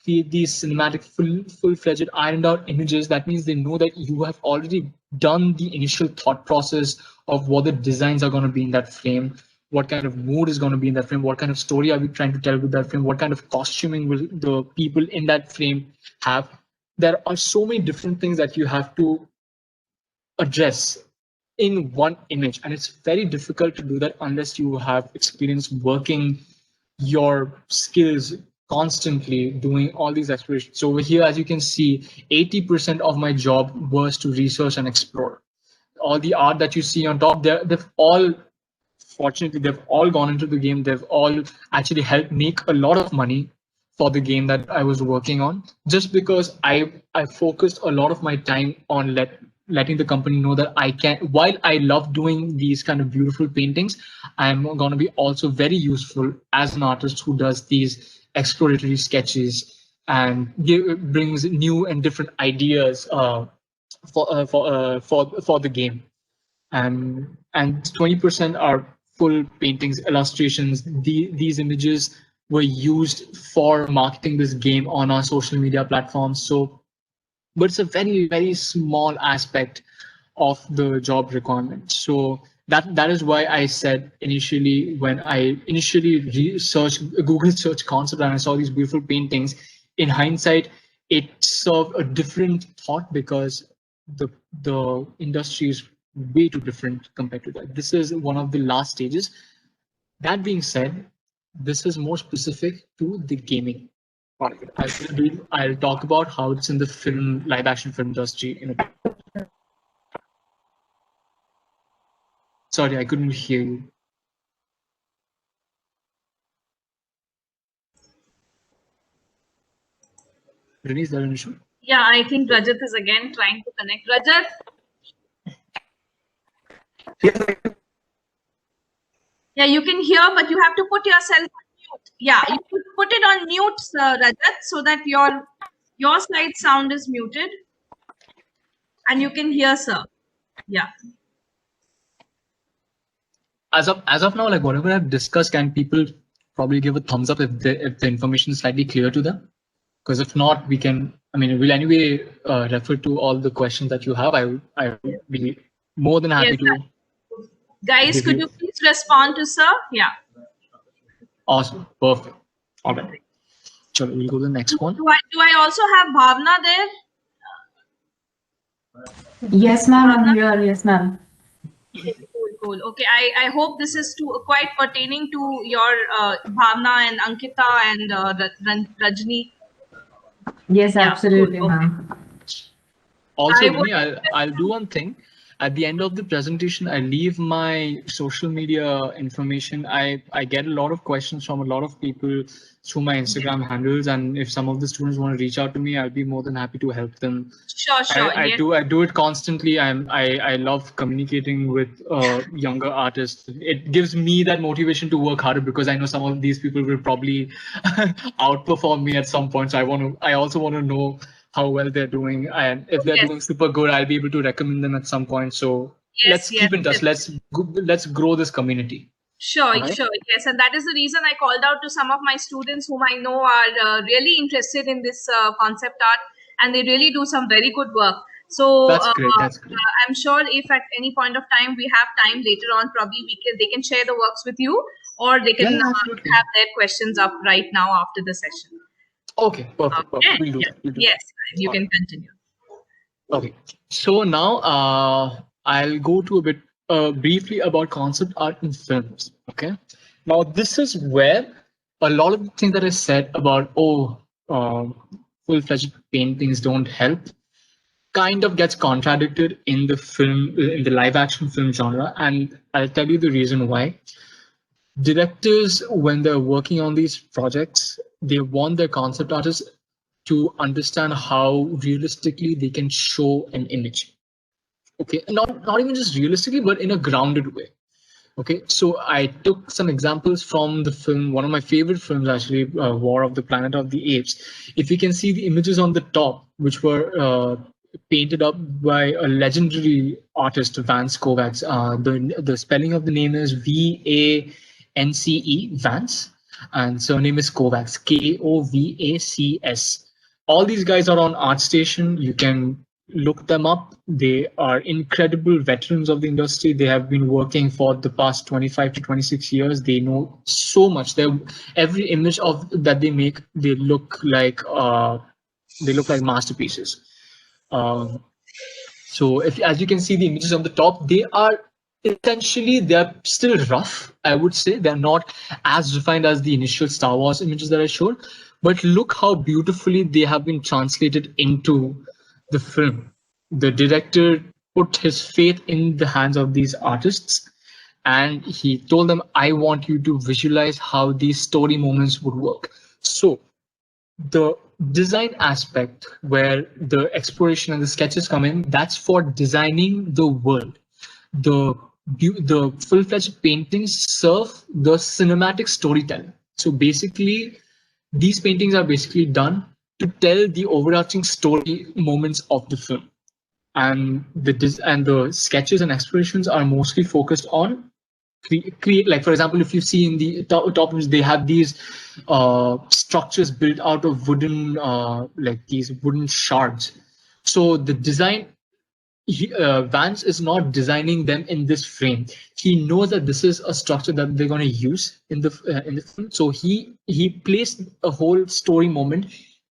create these cinematic, full-fledged, ironed out images, that means they know that you have already done the initial thought process of what the designs are going to be in that frame, what kind of mood is going to be in that frame, what kind of story are we trying to tell with that frame, what kind of costuming will the people in that frame have. There are so many different things that you have to address in one image, and it's very difficult to do that unless you have experience working your skills constantly doing all these explorations. So over here, as you can see, 80% of my job was to research and explore. all the art that you see on top, they've all, fortunately, they've all gone into the game. They've all actually helped make a lot of money for the game that I was working on, just because I focused a lot of my time on letting the company know that I can, while I love doing these kind of beautiful paintings, I'm going to be also very useful as an artist who does these exploratory sketches and brings new and different ideas for the game. And 20% are full paintings, illustrations. These images were used for marketing this game on our social media platforms. So, but it's a very, very small aspect of the job requirement. So that is why I said initially, when I initially Google search concept and I saw these beautiful paintings, in hindsight, it served a different thought, because the industry is way too different compared to that. This is one of the last stages. That being said, this is more specific to the gaming part of it. I'll talk about how it's in the film, live action film industry in a bit. Sorry, I couldn't hear you. Renee, is there an issue? Yeah, I think Rajat is again trying to connect. Rajat? Yeah, you can hear, but you have to put yourself on mute. Yeah, you could put it on mute, Rajat, so that your side sound is muted. And you can hear, sir. Yeah. As of now, like whatever I've discussed, can people probably give a thumbs up if the information is slightly clear to them? Because if not, we can. I mean, we'll anyway refer to all the questions that you have. I will be more than happy to. Guys, could you please respond to sir? Yeah. Awesome. Perfect. All right. So we'll go to the next one. Do I also have Bhavna there? Yes, ma'am. I'm here. Yes, ma'am. Cool. Okay, I hope this is quite pertaining to your Bhavna and Ankita and Rajni. Yes, absolutely, ma'am. Also, Renee, I'll do one thing. At the end of the presentation, I leave my social media information. I get a lot of questions from a lot of people through my Instagram handles, and if some of the students want to reach out to me, I'll be more than happy to help them. Sure. I do it constantly. I love communicating with younger artists. It gives me that motivation to work harder, because I know some of these people will probably outperform me at some point. So I also want to know how well they're doing, and if they're doing super good, I'll be able to recommend them at some point. So let's keep in touch. Let's grow this community. Sure, yes, and that is the reason I called out to some of my students whom I know are really interested in this concept art, and they really do some very good work. So that's great. I'm sure if at any point of time we have time later on, probably they can share the works with you, or they can have their questions up right now after the session. Okay, perfect. We'll do that. Yes, you can continue. Okay, so now I'll go to a bit briefly about concept art in films. Okay, now this is where a lot of the things that I said about full-fledged paintings don't help kind of gets contradicted in the live action film genre, and I'll tell you the reason why. Directors, when they're working on these projects, they want their concept artists to understand how realistically they can show an image. Okay, not even just realistically, but in a grounded way. Okay, so I took some examples from the film, one of my favorite films actually, War of the Planet of the Apes. If you can see the images on the top, which were painted up by a legendary artist, Vance Kovacs. The spelling of the name is Vance, Vance, and surname is Kovacs, Kovacs. All these guys are on ArtStation. You can look them up. They are incredible veterans of the industry. They have been working for the past 25 to 26 years. They know so much. Every image that they make, they look like masterpieces. So as you can see the images on the top, they're still rough. I would say they're not as refined as the initial Star Wars images that I showed, but look how beautifully they have been translated into the film. The director put his faith in the hands of these artists, and he told them, I want you to visualize how these story moments would work. So the design aspect, where the exploration and the sketches come in, that's for designing the world. The full-fledged paintings serve the cinematic storytelling. So basically, these paintings are basically done to tell the overarching story moments of the film, and the sketches and explorations are mostly focused on create, like for example, if you see in the top image, they have these structures built out of wooden, like these wooden shards. So the design, Vance is not designing them in this frame. He knows that this is a structure that they're going to use in the film. So he placed a whole story moment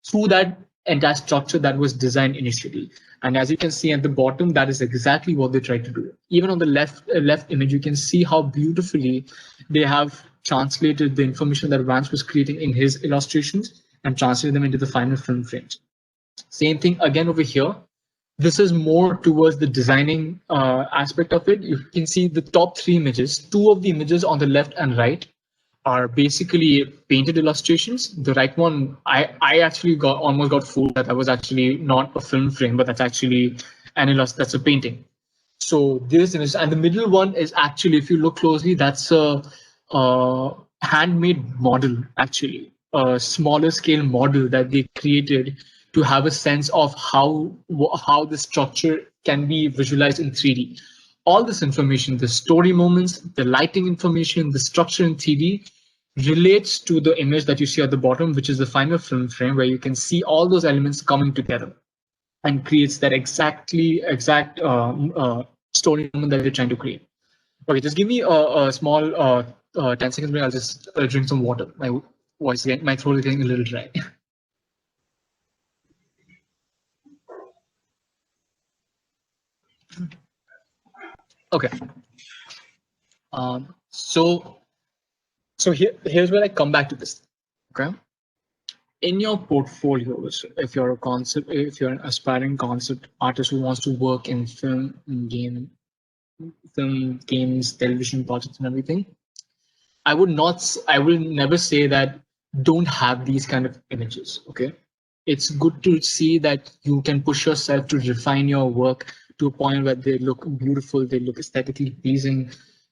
through that entire structure that was designed initially. And as you can see at the bottom, that is exactly what they tried to do. Even on the left image, you can see how beautifully they have translated the information that Vance was creating in his illustrations and translated them into the final film frames. Same thing again over here. This is more towards the designing aspect of it. You can see the top three images. Two of the images on the left and right are basically painted illustrations. The right one, I actually almost got fooled that was actually not a film frame, but that's actually that's a painting. So this image, and the middle one is actually, if you look closely, that's a handmade model, actually, a smaller scale model that they created to have a sense of how the structure can be visualized in 3D. All this information, the story moments, the lighting information, the structure in 3D relates to the image that you see at the bottom, which is the final film frame, where you can see all those elements coming together and creates that exact story moment that you're trying to create. Okay, just give me a small 10 seconds break. I'll just drink some water. My voice again, my throat is getting a little dry. Okay. So here's where I come back to this. Okay. In your portfolios, if you're an aspiring concept artist who wants to work in film, games, television projects, and everything, I will never say that don't have these kind of images. Okay, it's good to see that you can push yourself to refine your work to a point where they look beautiful, they look aesthetically pleasing,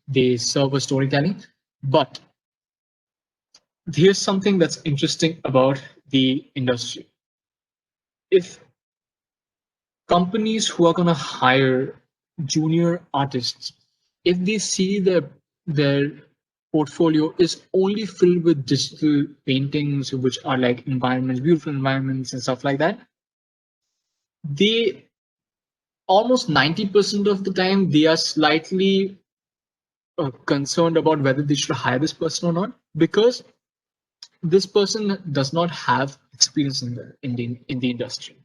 they serve a storytelling. But here's something that's interesting about the industry. If companies who are going to hire junior artists, if they see their portfolio is only filled with digital paintings, which are like environments, beautiful environments and stuff like that, they almost 90% of the time they are slightly concerned about whether they should hire this person or not, because this person does not have experience in the industry,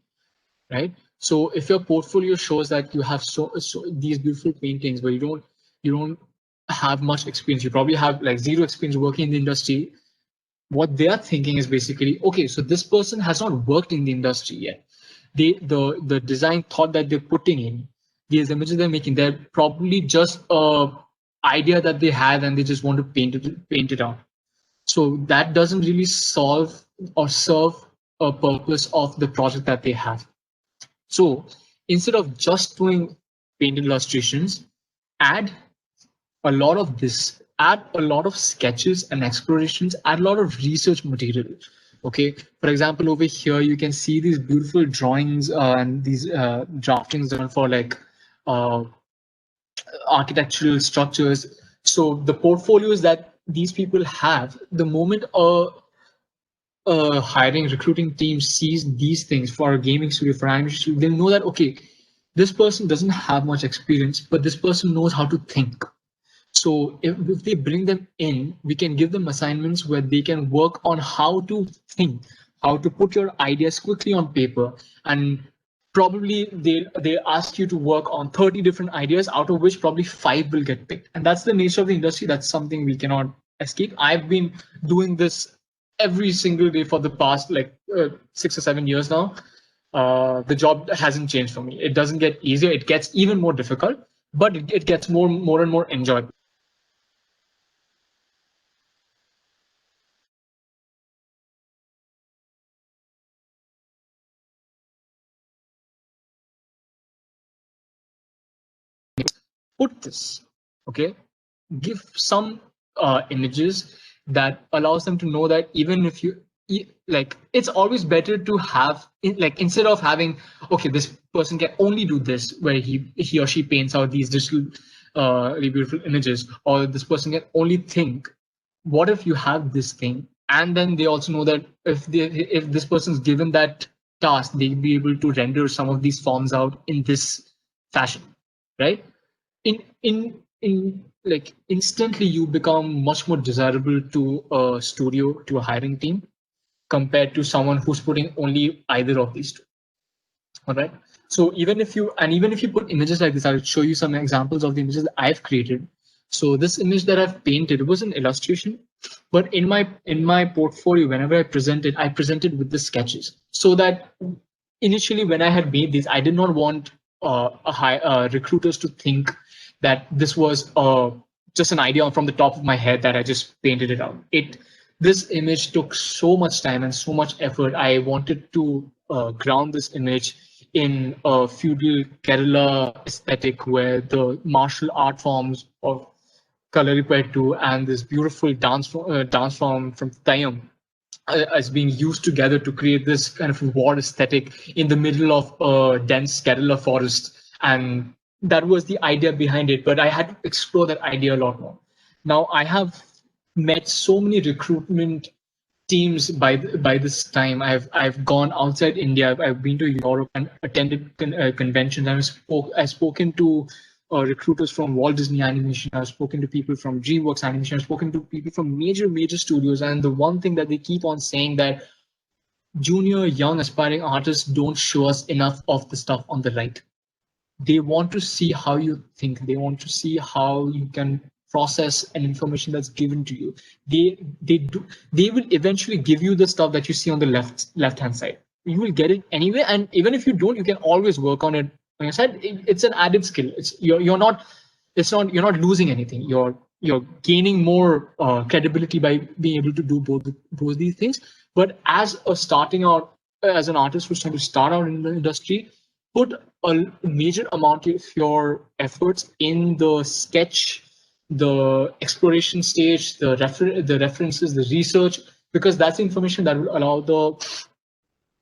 right? So if your portfolio shows that you have so these beautiful paintings, but you don't have much experience, you probably have like zero experience working in the industry, what they are thinking is basically, okay, so this person has not worked in the industry yet. The design thought that they're putting in, these images they're making, they're probably just a idea that they had and they just want to paint it out. So that doesn't really solve or serve a purpose of the project that they have. So instead of just doing painted illustrations, add a lot of this, add a lot of sketches and explorations, add a lot of research material. Okay, for example, over here you can see these beautiful drawings and these draftings done for like architectural structures. So the portfolios that these people have, the moment a hiring recruiting team sees these things for a gaming studio, for animation studio, they'll know that, okay, this person doesn't have much experience, but this person knows how to think. So if they bring them in, we can give them assignments where they can work on how to think, how to put your ideas quickly on paper, and probably they ask you to work on 30 different ideas, out of which probably 5 will get picked. And that's the nature of the industry. That's something we cannot escape. I've been doing this every single day for the past like 6 or 7 years now. the job hasn't changed for me. It doesn't get easier. It gets even more difficult, but it gets more and more enjoyable. Put this, okay? Give some images that allows them to know that even if you like, it's always better to have like, instead of having, okay, this person can only do this, where he or she paints out these digital really beautiful images, or this person can only think. What if you have this thing, and then they also know that if this person's given that task, they'll be able to render some of these forms out in this fashion, right? In like, instantly you become much more desirable to a studio, to a hiring team, compared to someone who's putting only either of these two. All right. So even if you put images like this, I'll show you some examples of the images that I've created. So this image that I've painted was an illustration, but in my portfolio, whenever I presented with the sketches, so that initially when I had made these, I did not want recruiters to think that this was just an idea from the top of my head that I just painted it out. This image took so much time and so much effort. I wanted to ground this image in a feudal Kerala aesthetic, where the martial art forms of Kalaripayattu and this beautiful dance form from Tayam as being used together to create this kind of war aesthetic in the middle of a dense Kerala forest. And that was the idea behind it, but I had to explore that idea a lot more. Now I have met so many recruitment teams by this time. I've gone outside India. I've been to Europe and attended conventions. I've spoken to recruiters from Walt Disney Animation. I've spoken to people from DreamWorks Animation. I've spoken to people from major studios. And the one thing that they keep on saying, that junior, young, aspiring artists don't show us enough of the stuff on the right. They want to see how you think. They want to see how you can process an information that's given to you. They will eventually give you the stuff that you see on the left hand side. You will get it anyway, and even if you don't, you can always work on it on your side. It's an added skill. You're not losing anything. You're gaining more credibility by being able to do both these things. But as an artist who's trying to start out in the industry, put a major amount of your efforts in the sketch, the exploration stage, the references, the research, because that's the information that will allow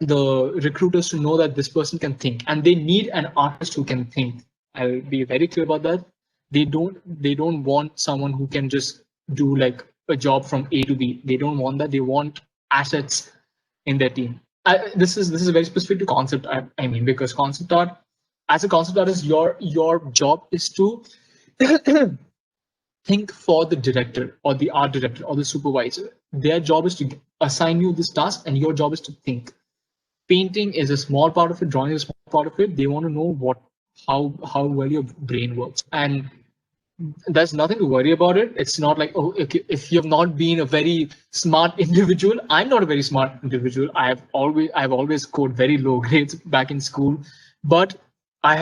the recruiters to know that this person can think, and they need an artist who can think. I'll be very clear about that. They don't want someone who can just do like a job from A to B. They don't want that. They want assets in their team. This is very specific to concept art. I mean, because concept art, as a concept artist, your job is to think for the director or the art director or the supervisor. Their job is to assign you this task, and your job is to think. Painting is a small part of it. Drawing is a small part of it. They want to know how well your brain works, and there's nothing to worry about it. It's not like, oh, okay, if you've not been a very smart individual. I'm not a very smart individual. I've always scored very low grades back in school, but I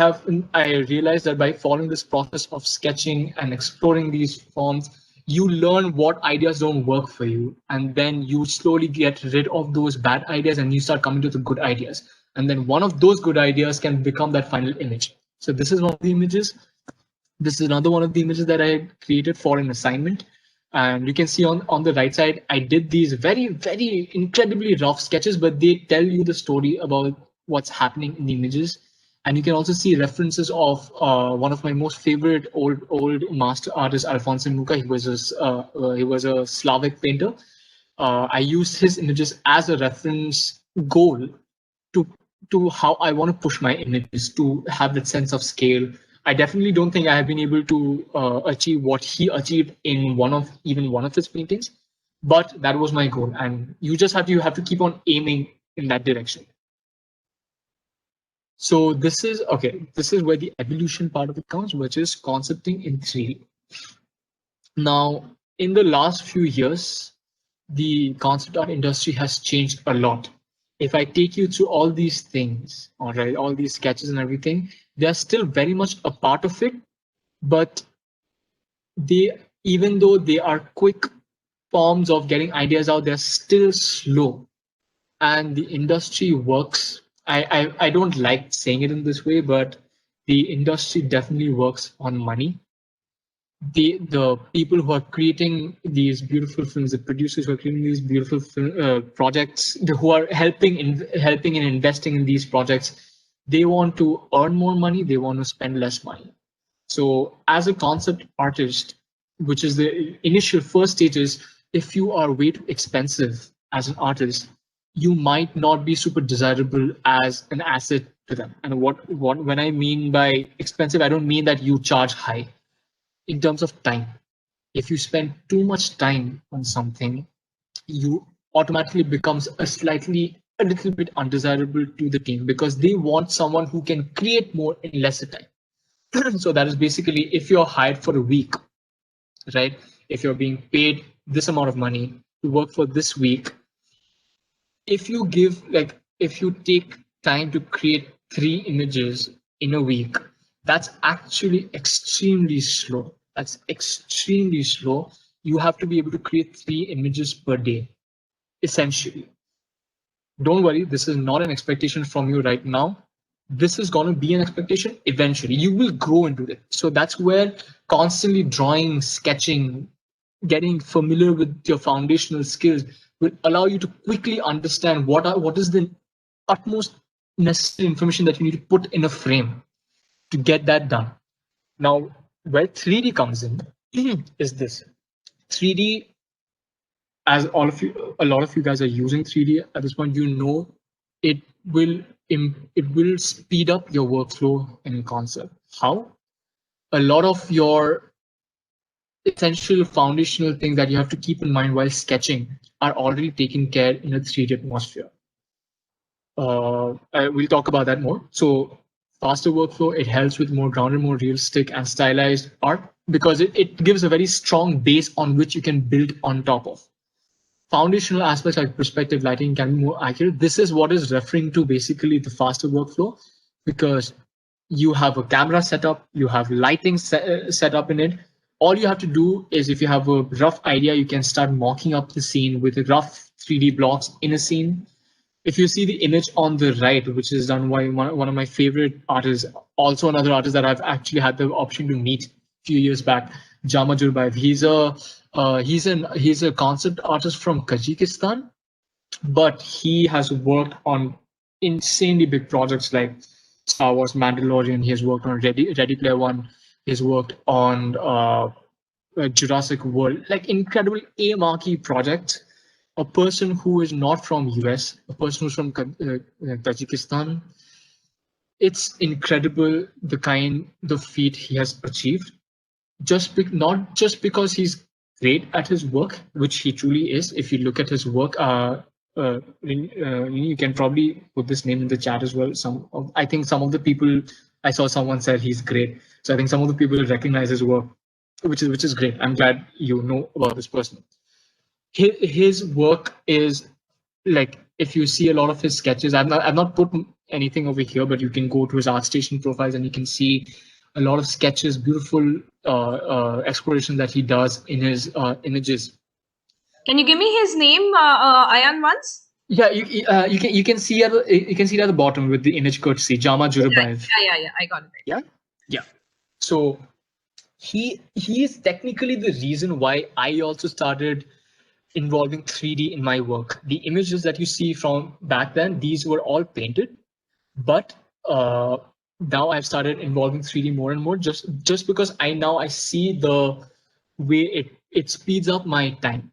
realized that by following this process of sketching and exploring these forms, you learn what ideas don't work for you, and then you slowly get rid of those bad ideas and you start coming to the good ideas, and then one of those good ideas can become that final image. So this is one of the images. This is another one of the images that I created for an assignment. And you can see on the right side, I did these very incredibly rough sketches, but they tell you the story about what's happening in the images. And you can also see references of one of my most favorite old master artist, Alfonso Mucha. He was a Slavic painter. I used his images as a reference goal to how I want to push my images, to have that sense of scale. I definitely don't think I have been able to achieve what he achieved in one of his paintings, but that was my goal. And you just have to keep on aiming in that direction. So this is okay. This is where the evolution part of it comes, which is concepting in 3D. Now, in the last few years, the concept art industry has changed a lot. if I take you through all these things, all right, all these sketches and everything, they're still very much a part of it, but they, even though they are quick forms of getting ideas out, they're still slow. And the industry works. I don't like saying it in this way, but the industry definitely works on money. The people who are creating these beautiful films, the producers who are creating these beautiful projects, who are helping and investing in these projects, they want to earn more money. They want to spend less money. So as a concept artist, which is the initial first stages, if you are way too expensive as an artist, you might not be super desirable as an asset to them. And what when I mean by expensive, I don't mean that you charge high. In terms of time, if you spend too much time on something, you automatically becomes a little bit undesirable to the team because they want someone who can create more in lesser time. So that is basically, if you're hired for a week, right? If you're being paid this amount of money to work for this week, if you take time to create 3 images in a week, that's actually extremely slow. That's extremely slow. You have to be able to create 3 images per day, essentially. Don't worry, this is not an expectation from you right now. This is going to be an expectation eventually. You will grow into it. So that's where constantly drawing, sketching, getting familiar with your foundational skills will allow you to quickly understand what is the utmost necessary information that you need to put in a frame to get that done. Now, where 3D comes in is this. 3D, as a lot of you guys are using 3D at this point, you know it will it will speed up your workflow in concept. How? A lot of your essential foundational things that you have to keep in mind while sketching are already taken care in a 3D atmosphere. We'll talk about that more. So faster workflow, it helps with more grounded, more realistic and stylized art because it gives a very strong base on which you can build on top of. Foundational aspects like perspective lighting can be more accurate. This is what is referring to basically the faster workflow because you have a camera setup, you have lighting set up in it. All you have to do is, if you have a rough idea, you can start mocking up the scene with rough 3D blocks in a scene. If you see the image on the right, which is done by one of my favorite artists, also another artist that I've actually had the option to meet a few years back, Jama Jurbaev. He's a concept artist from Kazakhstan, but he has worked on insanely big projects like Star Wars, Mandalorian. He has worked on Ready Player One. He's worked on Jurassic World, like incredible marquee projects. A person who is not from US, a person who's from Tajikistan, it's incredible the feat he has achieved. Not just because he's great at his work, which he truly is. If you look at his work, you can probably put this name in the chat as well. I think some of the people, I saw someone said he's great, so I think some of the people recognize his work, which is great. I'm glad you know about this person. His work is like, if you see a lot of his sketches, I've not put anything over here, but you can go to his ArtStation profiles and you can see a lot of sketches, beautiful exploration that he does in his images. Can you give me his name, Ayan, once? Yeah, you can see it at the bottom with the image courtesy, Jama Jurbaev. Yeah, I got it. Yeah. So he is technically the reason why I also started involving 3D in my work. The images that you see from back then, these were all painted, but now I've started involving 3D more and more just because I see the way it speeds up my time.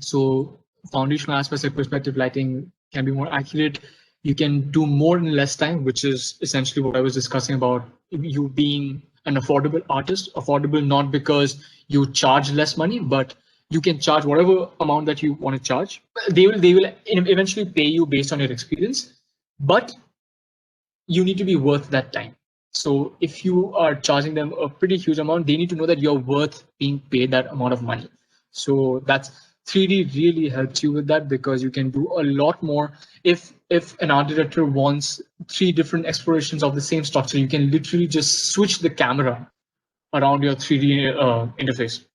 So foundational aspects like perspective lighting can be more accurate. You can do more in less time, which is essentially what I was discussing about you being an affordable artist. Affordable not because you charge less money, but you can charge whatever amount that you want to charge. They will eventually pay you based on your experience, but you need to be worth that time. So if you are charging them a pretty huge amount, they need to know that you're worth being paid that amount of money. So that's 3D really helps you with that because you can do a lot more. If an art director wants 3 different explorations of the same structure, you can literally just switch the camera around your 3D interface,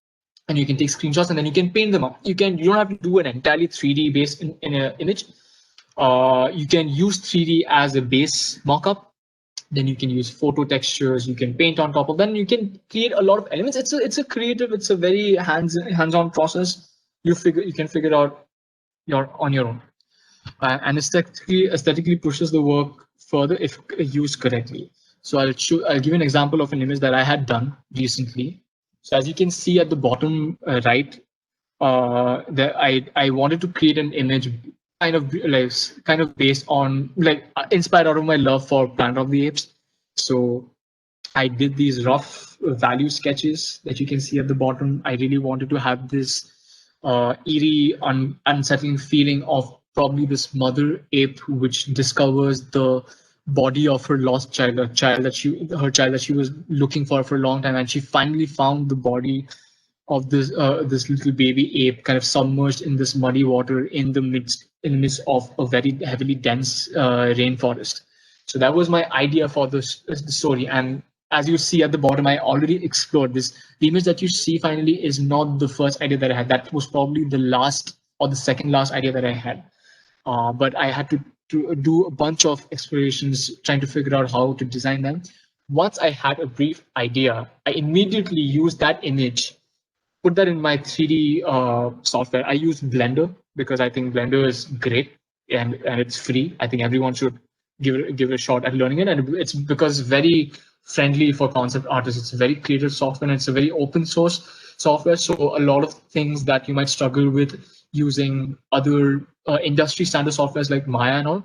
and you can take screenshots and then you can paint them up. You don't have to do an entirely 3D based in an image. You can use 3D as a base mockup. Then you can use photo textures. You can paint on top of that. And you can create a lot of elements. It's a creative. It's a very hands-on process. You can figure it out on your own. And aesthetically pushes the work further if used correctly. So I'll give you an example of an image that I had done recently. So as you can see at the bottom right, that I wanted to create an image kind of based on inspired out of my love for Planet of the Apes. So I did these rough value sketches that you can see at the bottom. I really wanted to have this eerie, unsettling feeling of probably this mother ape which discovers the body of her lost child, her child that she was looking for a long time, and she finally found the body of this little baby ape kind of submerged in this muddy water in the midst of a very heavily dense rainforest. So that was my idea for the story. And as you see at the bottom, I already explored this. The image that you see finally is not the first idea that I had. That was probably the last or the second last idea that I had. But I had to do a bunch of explorations trying to figure out how to design them. Once I had a brief idea, I immediately used that image, put that in my 3D software. I use Blender because I think Blender is great and it's free. I think everyone should give it a shot at learning it, and it's because it's very friendly for concept artists. It's a very creative software and it's a very open source software. So a lot of things that you might struggle with using other industry standard softwares like Maya and all,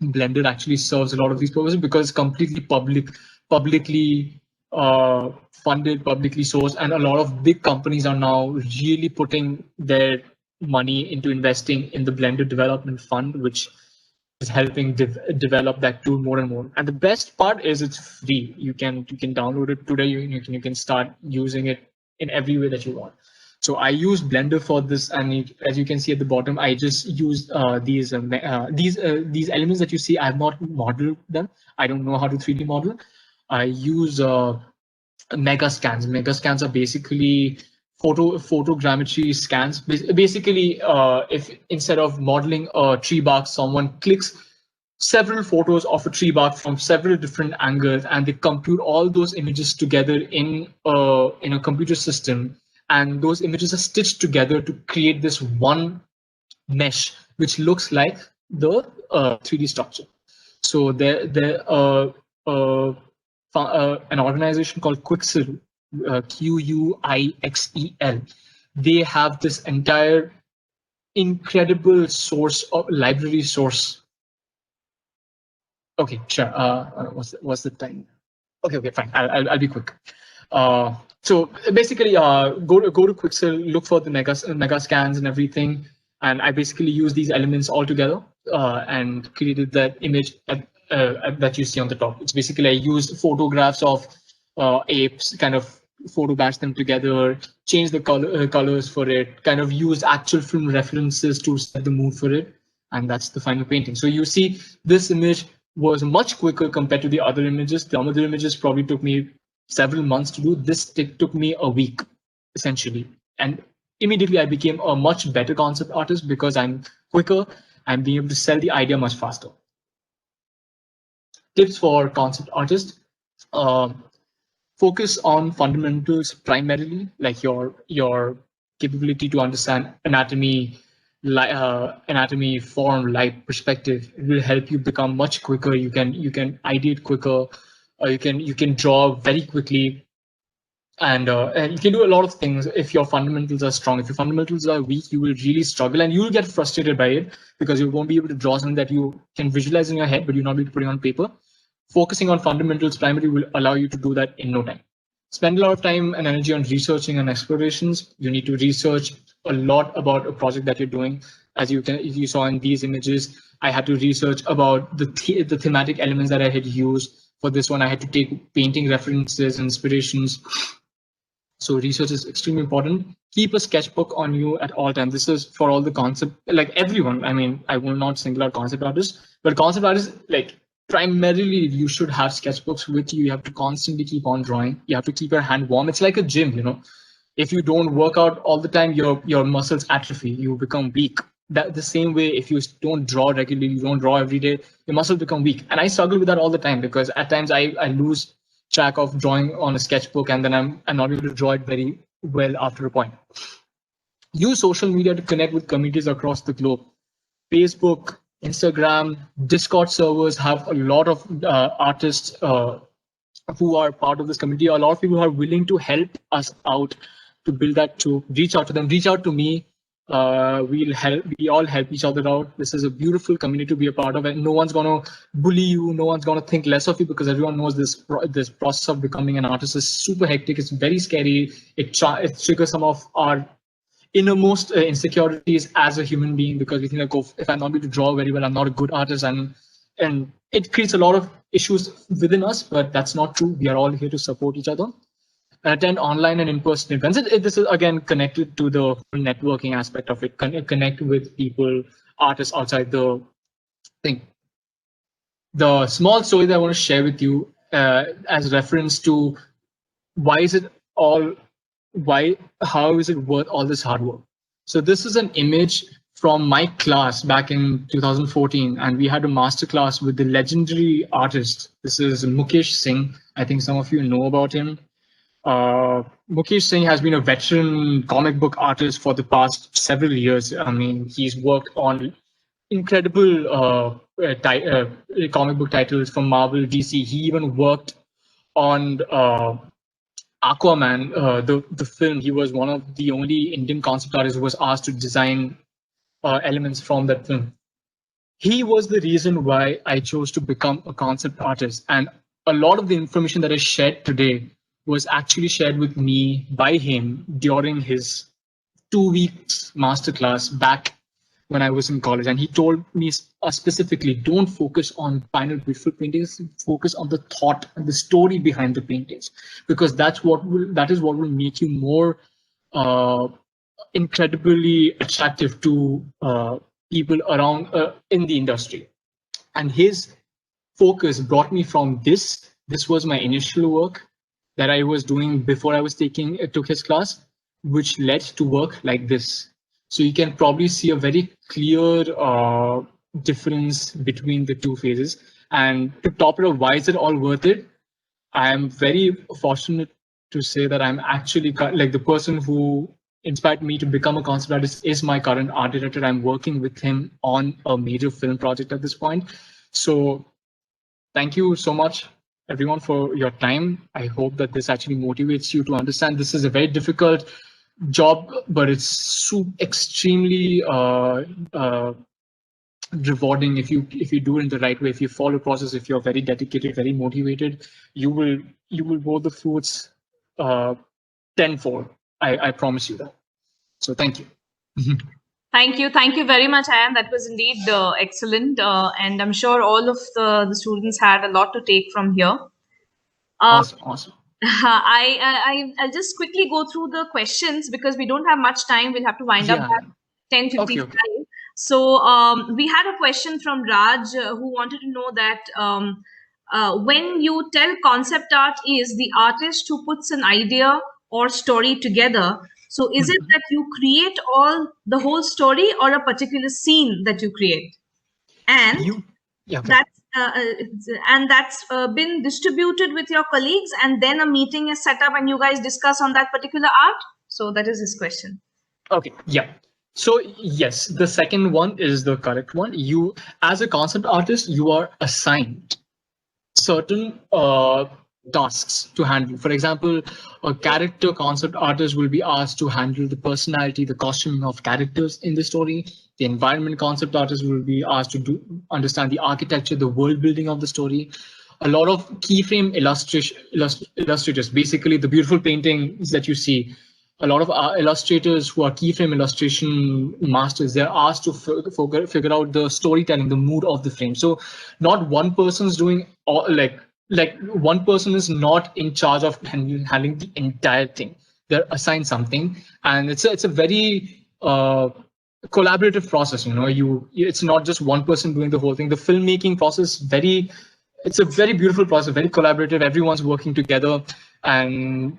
Blender actually serves a lot of these purposes because it's completely publicly funded, publicly sourced, and a lot of big companies are now really putting their money into investing in the Blender Development Fund, which is helping develop that tool more and more. And the best part is it's free. You can download it today. You can start using it in every way that you want. So I use Blender for this, and as you can see at the bottom, I just used these elements that you see. I have not modeled them. I don't know how to 3D model. I use mega scans. Mega scans are basically photogrammetry scans. Basically, if instead of modeling a tree bark, someone clicks several photos of a tree bark from several different angles, and they compute all those images together in a computer system, and those images are stitched together to create this one mesh, which looks like the 3D structure. So an organization called Quixel, Quixel, they have this entire incredible source of library source. Okay, sure. What's the time? Okay, fine. I'll be quick. So basically, go to Quixel, look for the mega scans and everything, and I basically use these elements all together and created that image that you see on the top. It's basically I used photographs of apes, kind of photo batch them together, change the colors for it, kind of use actual film references to set the mood for it, and that's the final painting. So you see, this image was much quicker compared to the other images. The other images probably took me several months to do. This took me a week, essentially. And immediately I became a much better concept artist because I'm quicker and being able to sell the idea much faster. Tips for concept artists. Focus on fundamentals primarily, like your capability to understand anatomy, form, light, perspective. It will help you become much quicker. You can ideate quicker. You can draw very quickly, and you can do a lot of things if your fundamentals are strong. If your fundamentals are weak, you will really struggle and you will get frustrated by it because you won't be able to draw something that you can visualize in your head, but you're not able to put it on paper. Focusing on fundamentals primarily will allow you to do that in no time. Spend a lot of time and energy on researching and explorations. You need to research a lot about a project that you're doing. As you saw in these images, I had to research about the thematic elements that I had used. For this one, I had to take painting references, inspirations. So research is extremely important. Keep a sketchbook on you at all times. This is for all the concept, like everyone. I mean, I will not single out concept artists, but concept artists, like primarily you should have sketchbooks with you. You have to constantly keep on drawing. You have to keep your hand warm. It's like a gym, you know. If you don't work out all the time, your muscles atrophy. You become weak. That the same way, if you don't draw regularly, you don't draw every day, your muscles become weak. And I struggle with that all the time because at times I lose track of drawing on a sketchbook, and then I'm not able to draw it very well after a point. Use social media to connect with communities across the globe. Facebook, Instagram, Discord servers have a lot of artists who are part of this community. A lot of people who are willing to help us out to build that. To reach out to them, reach out to me. We'll help. We all help each other out. This is a beautiful community to be a part of, and no one's gonna bully you. No one's gonna think less of you because everyone knows this process of becoming an artist is super hectic. It's very scary. It triggers some of our innermost insecurities as a human being because we think like, oh, if I'm not able to draw very well, I'm not a good artist, and it creates a lot of issues within us. But that's not true. We are all here to support each other. Attend online and in-person events. This is again connected to the networking aspect of it. Connect with people, artists outside the thing. The small story that I want to share with you as reference to how is it worth all this hard work? So this is an image from my class back in 2014, and we had a master class with the legendary artist. This is Mukesh Singh. I think some of you know about him. Mukesh Singh has been a veteran comic book artist for the past several years. I mean, he's worked on incredible comic book titles from Marvel, DC. He even worked on Aquaman, the film. He was one of the only Indian concept artists who was asked to design elements from that film. He was the reason why I chose to become a concept artist, and a lot of the information that I shared today was actually shared with me by him during his 2 weeks masterclass back when I was in college. And he told me specifically, don't focus on final beautiful paintings, focus on the thought and the story behind the paintings, because that is what will make you more incredibly attractive to people around in the industry. And his focus brought me from this. This was my initial work that I was doing before I was took his class, which led to work like this. So you can probably see a very clear difference between the two phases. And to top it off, why is it all worth it? I am very fortunate to say that I'm actually like the person who inspired me to become a concept artist is my current art director. I'm working with him on a major film project at this point. So thank you so much, everyone, for your time. I hope that this actually motivates you to understand this is a very difficult job, but it's extremely rewarding if you do it in the right way. If you follow the process, if you're very dedicated, very motivated, you will bear the fruits tenfold. I promise you that. So thank you. Thank you very much, Ayan. That was indeed excellent, and I'm sure all of the students had a lot to take from here. Awesome. I'll just quickly go through the questions because we don't have much time. We'll have to wind up at 10:55. Okay. So we had a question from Raj who wanted to know that when you tell concept art is the artist who puts an idea or story together. So is it that you create the whole story or a particular scene that you create? And that's been distributed with your colleagues, and then a meeting is set up and you guys discuss on that particular art. So that is his question. Okay, yeah. So yes, the second one is the correct one. You, as a concept artist, you are assigned certain tasks to handle. For example, a character concept artist will be asked to handle the personality, the costuming of characters in the story. The environment concept artist will be asked to understand the architecture, the world building of the story. A lot of keyframe illustrators, basically the beautiful paintings that you see, a lot of illustrators who are keyframe illustration masters, they're asked to figure out the storytelling, the mood of the frame. So not one person's doing all, like one person is not in charge of handling the entire thing. they're assigned something, and it's a very collaborative process. It's not just one person doing the whole thing. The filmmaking process it's a very beautiful process, very collaborative. Everyone's working together, and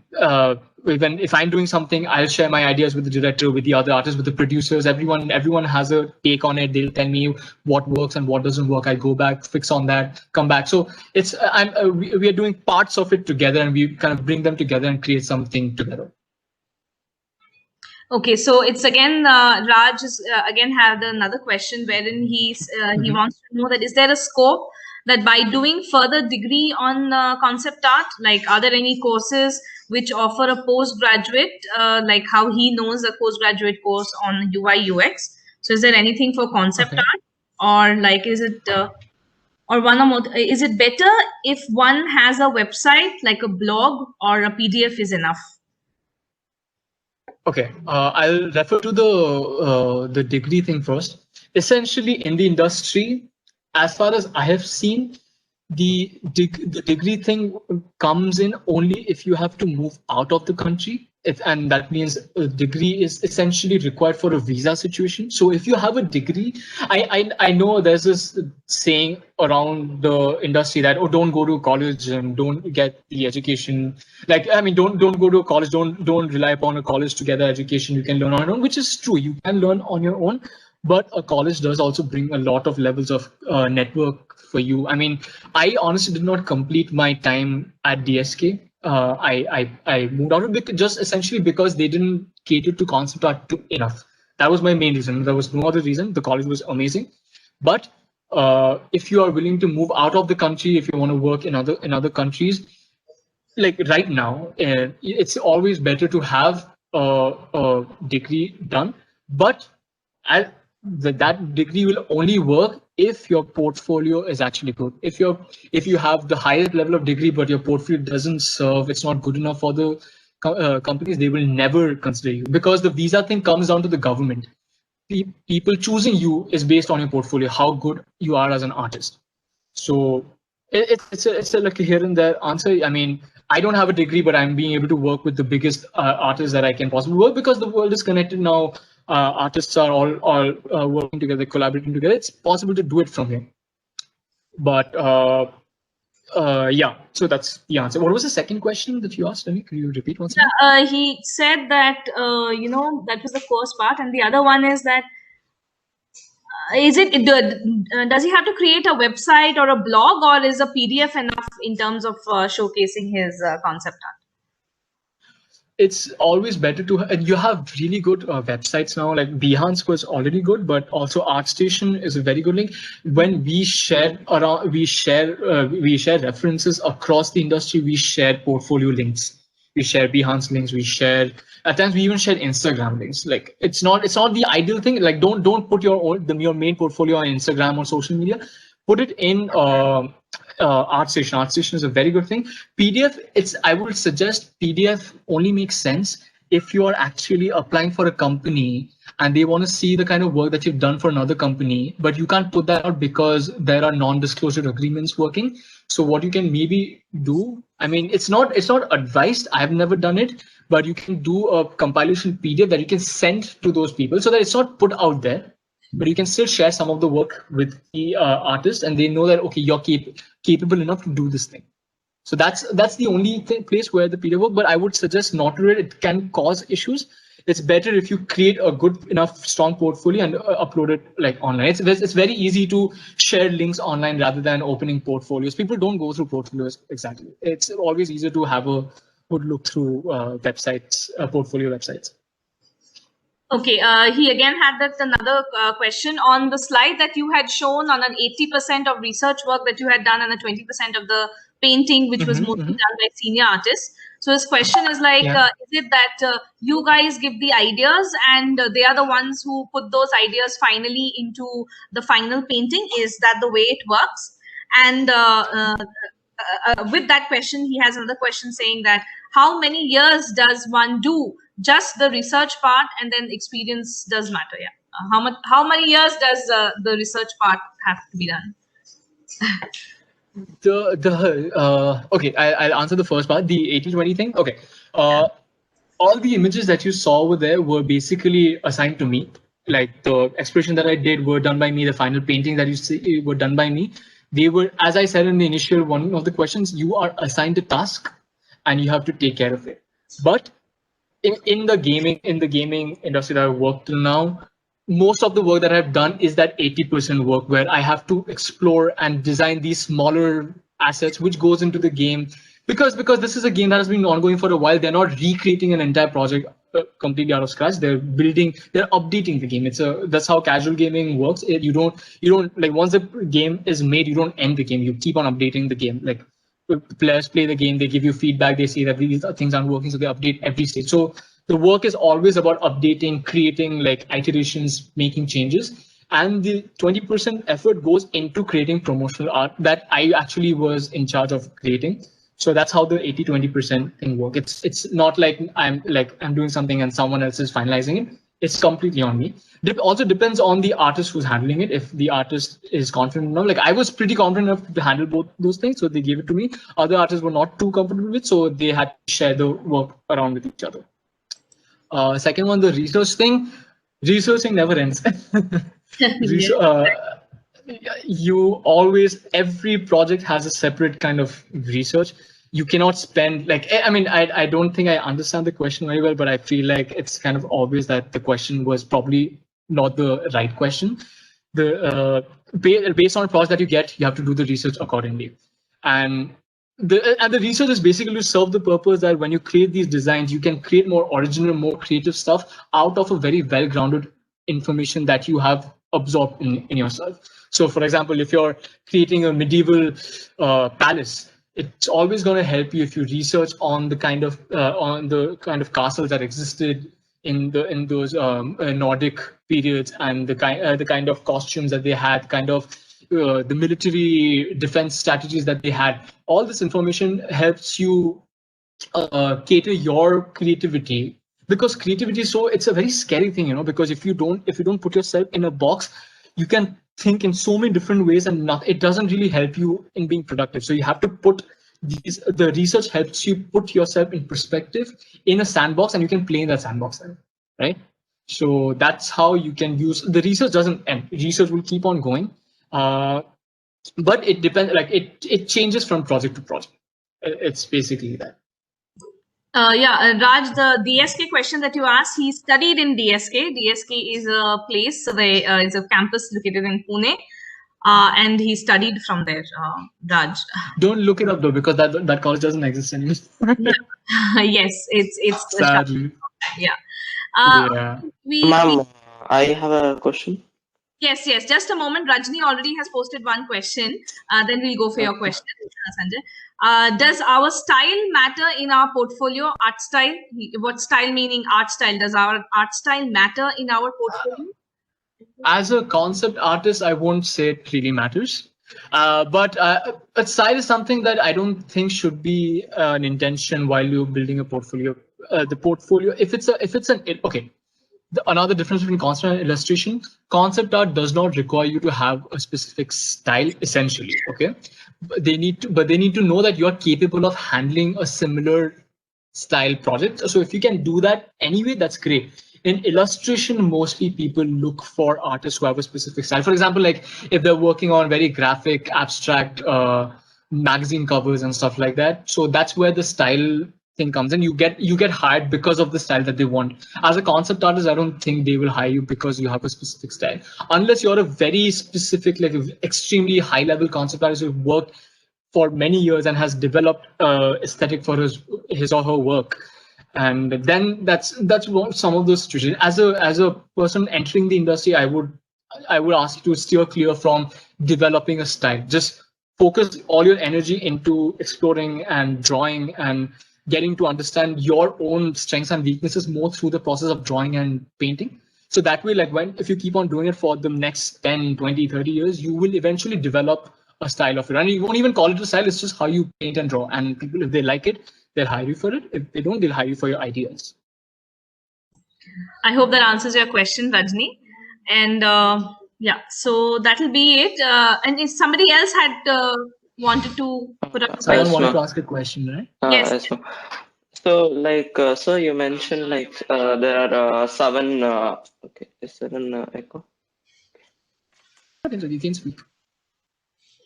even if I'm doing something, I'll share my ideas with the director, with the other artists, with the producers. Everyone has a take on it. They'll tell me what works and what doesn't work. I go back, fix on that, come back. So we are doing parts of it together, and we kind of bring them together and create something together. Okay, so it's again, Raj is again had another question wherein he wants to know that is there a scope that by doing further degree on concept art, like are there any courses which offer a postgraduate, like how he knows a postgraduate course on UI UX? So is there anything for concept art, or like is it or one or more? Is it better if one has a website like a blog, or a PDF is enough? Okay, I'll refer to the degree thing first. Essentially, in the industry, as far as I have seen, the degree thing comes in only if you have to move out of the country. And that means a degree is essentially required for a visa situation. So if you have a degree, I know there's this saying around the industry that, oh, don't go to college and don't get the education. Like, I mean, don't go to college. Don't rely upon a college to get the education. You can learn on your own, which is true. You can learn on your own, but a college does also bring a lot of levels of network for you. I mean, I honestly did not complete my time at DSK. I moved out of it just essentially because they didn't cater to concept art enough. That was my main reason. There was no other reason. The college was amazing, but if you are willing to move out of the country, if you want to work in other countries, like right now, it's always better to have a degree done, but that degree will only work if your portfolio is actually good. If you have the highest level of degree, but your portfolio doesn't serve, it's not good enough for the companies, they will never consider you, because the visa thing comes down to the government. People choosing you is based on your portfolio, how good you are as an artist. So it's a like a here and there answer. I mean, I don't have a degree, but I'm being able to work with the biggest artists that I can possibly work, because the world is connected now. Artists are all working together, collaborating together. It's possible to do it from here. But yeah, so that's the answer. What was the second question that you asked? Let me, could you repeat once again? He said that that was the first part, and the other one is that does he have to create a website or a blog, or is a PDF enough in terms of showcasing his concept art? It's always better to, and you have really good websites now. Like Behance was already good, but also ArtStation is a very good link. When we share references across the industry, we share portfolio links, we share Behance links, we share, at times we even share Instagram links. Like it's not the ideal thing. Like don't put your main portfolio on Instagram or social media. Put it in ArtStation. ArtStation is a very good thing. PDF, I would suggest PDF only makes sense if you are actually applying for a company and they want to see the kind of work that you've done for another company, but you can't put that out because there are non-disclosure agreements working. So what you can maybe do, I mean, it's not advised. I've never done it, but you can do a compilation PDF that you can send to those people so that it's not put out there, but you can still share some of the work with the artist, and they know that, okay, you're capable enough to do this thing. So that's the only place where the PDF work, but I would suggest not to do it. It can cause issues. It's better if you create a good enough strong portfolio and upload it like online. It's very easy to share links online rather than opening portfolios. People don't go through portfolios exactly. It's always easier to have a good look through websites, portfolio websites. Okay, he again had that another question on the slide that you had shown on an 80% of research work that you had done and a 20% of the painting, which was mostly done by senior artists. So his question is like, is it that you guys give the ideas and they are the ones who put those ideas finally into the final painting? Is that the way it works? And with that question, he has another question saying that how many years does one do just the research part, and then experience does matter? Yeah. How many years does the research part have to be done? Okay, I'll answer the first part, the 80-20 thing. Okay. all the images that you saw over there were basically assigned to me. Like the expression that I did were done by me. The final painting that you see were done by me. They were, as I said in the initial one of the questions, you are assigned a task and you have to take care of it. But in the gaming industry that I've worked till now, most of the work that I've done is that 80% work where I have to explore and design these smaller assets which goes into the game, because this is a game that has been ongoing for a while. They're not recreating an entire project completely out of scratch. They're updating the game. That's how casual gaming works. You don't like, once the game is made, you don't end the game. You keep on updating the game. Like, players play the game, they give you feedback, they see that these things aren't working, so they update every stage. So the work is always about updating, creating like iterations, making changes. And the 20% effort goes into creating promotional art that I actually was in charge of creating. So that's how the 80-20% thing work. It's not like I'm doing something and someone else is finalizing it. It's completely on me. It also depends on the artist who's handling it. If the artist is confident enough, like I was pretty confident enough to handle both those things, so they gave it to me. Other artists were not too comfortable with, so they had to share the work around with each other. Second one, the research thing. Researching never ends. You always, every project has a separate kind of research. You cannot spend like, I mean, I don't think I understand the question very well, but I feel like it's kind of obvious that the question was probably not the right question. Based on a project that you get, you have to do the research accordingly. And the research is basically to serve the purpose that when you create these designs, you can create more original, more creative stuff out of a very well-grounded information that you have absorbed in yourself. So, for example, if you're creating a medieval palace, it's always going to help you if you research on the kind of castles that existed in those Nordic periods, and the kind of costumes that they had, kind of the military defense strategies that they had. All this information helps you cater your creativity, because creativity, so it's a very scary thing, because if you don't put yourself in a box, you can think in so many different ways, and it doesn't really help you in being productive. So you have to put the research helps you put yourself in perspective in a sandbox, and you can play in that sandbox then, right? So that's how you can use the research. Doesn't end. Research will keep on going, but it depends. Like it changes from project to project. It's basically that. Raj, the DSK question that you asked, he studied in DSK. DSK is a place where it's a campus located in Pune, and he studied from there. Raj. Don't look it up though, because that college doesn't exist anymore. Yes, it's sadly. Yeah. Yeah. Ma'am, I have a question. Yes. Just a moment. Rajni already has posted one question. Then we'll go for your question, Sanjay. Does our style matter in our portfolio? Art style? What style meaning art style? Does our art style matter in our portfolio? As a concept artist, I won't say it really matters. But style is something that I don't think should be an intention while you're building a portfolio. The portfolio, another difference between concept and illustration: concept art does not require you to have a specific style, essentially. Okay, but they need to know that you're capable of handling a similar style project. So if you can do that anyway, that's great. In illustration, mostly people look for artists who have a specific style. For example, like if they're working on very graphic, abstract magazine covers and stuff like that. So that's where the style thing comes in. You get hired because of the style that they want. As a concept artist, I don't think they will hire you because you have a specific style, unless you're a very specific, like extremely high level concept artist who's worked for many years and has developed aesthetic for his or her work. And then that's some of those situations. As a person entering the industry, I would ask you to steer clear from developing a style. Just focus all your energy into exploring and drawing and getting to understand your own strengths and weaknesses more through the process of drawing and painting. So that way, like if you keep on doing it for the next 10, 20, 30 years, you will eventually develop a style of it. And you won't even call it a style, it's just how you paint and draw. And people, if they like it, they'll hire you for it. If they don't, they'll hire you for your ideas. I hope that answers your question, Rajni. And so that'll be it. And if somebody else had wanted to put up a question. Someone wanted to ask a question, right? Yes. So, like, sir, you mentioned like there are seven. Okay, is there an echo? You can speak.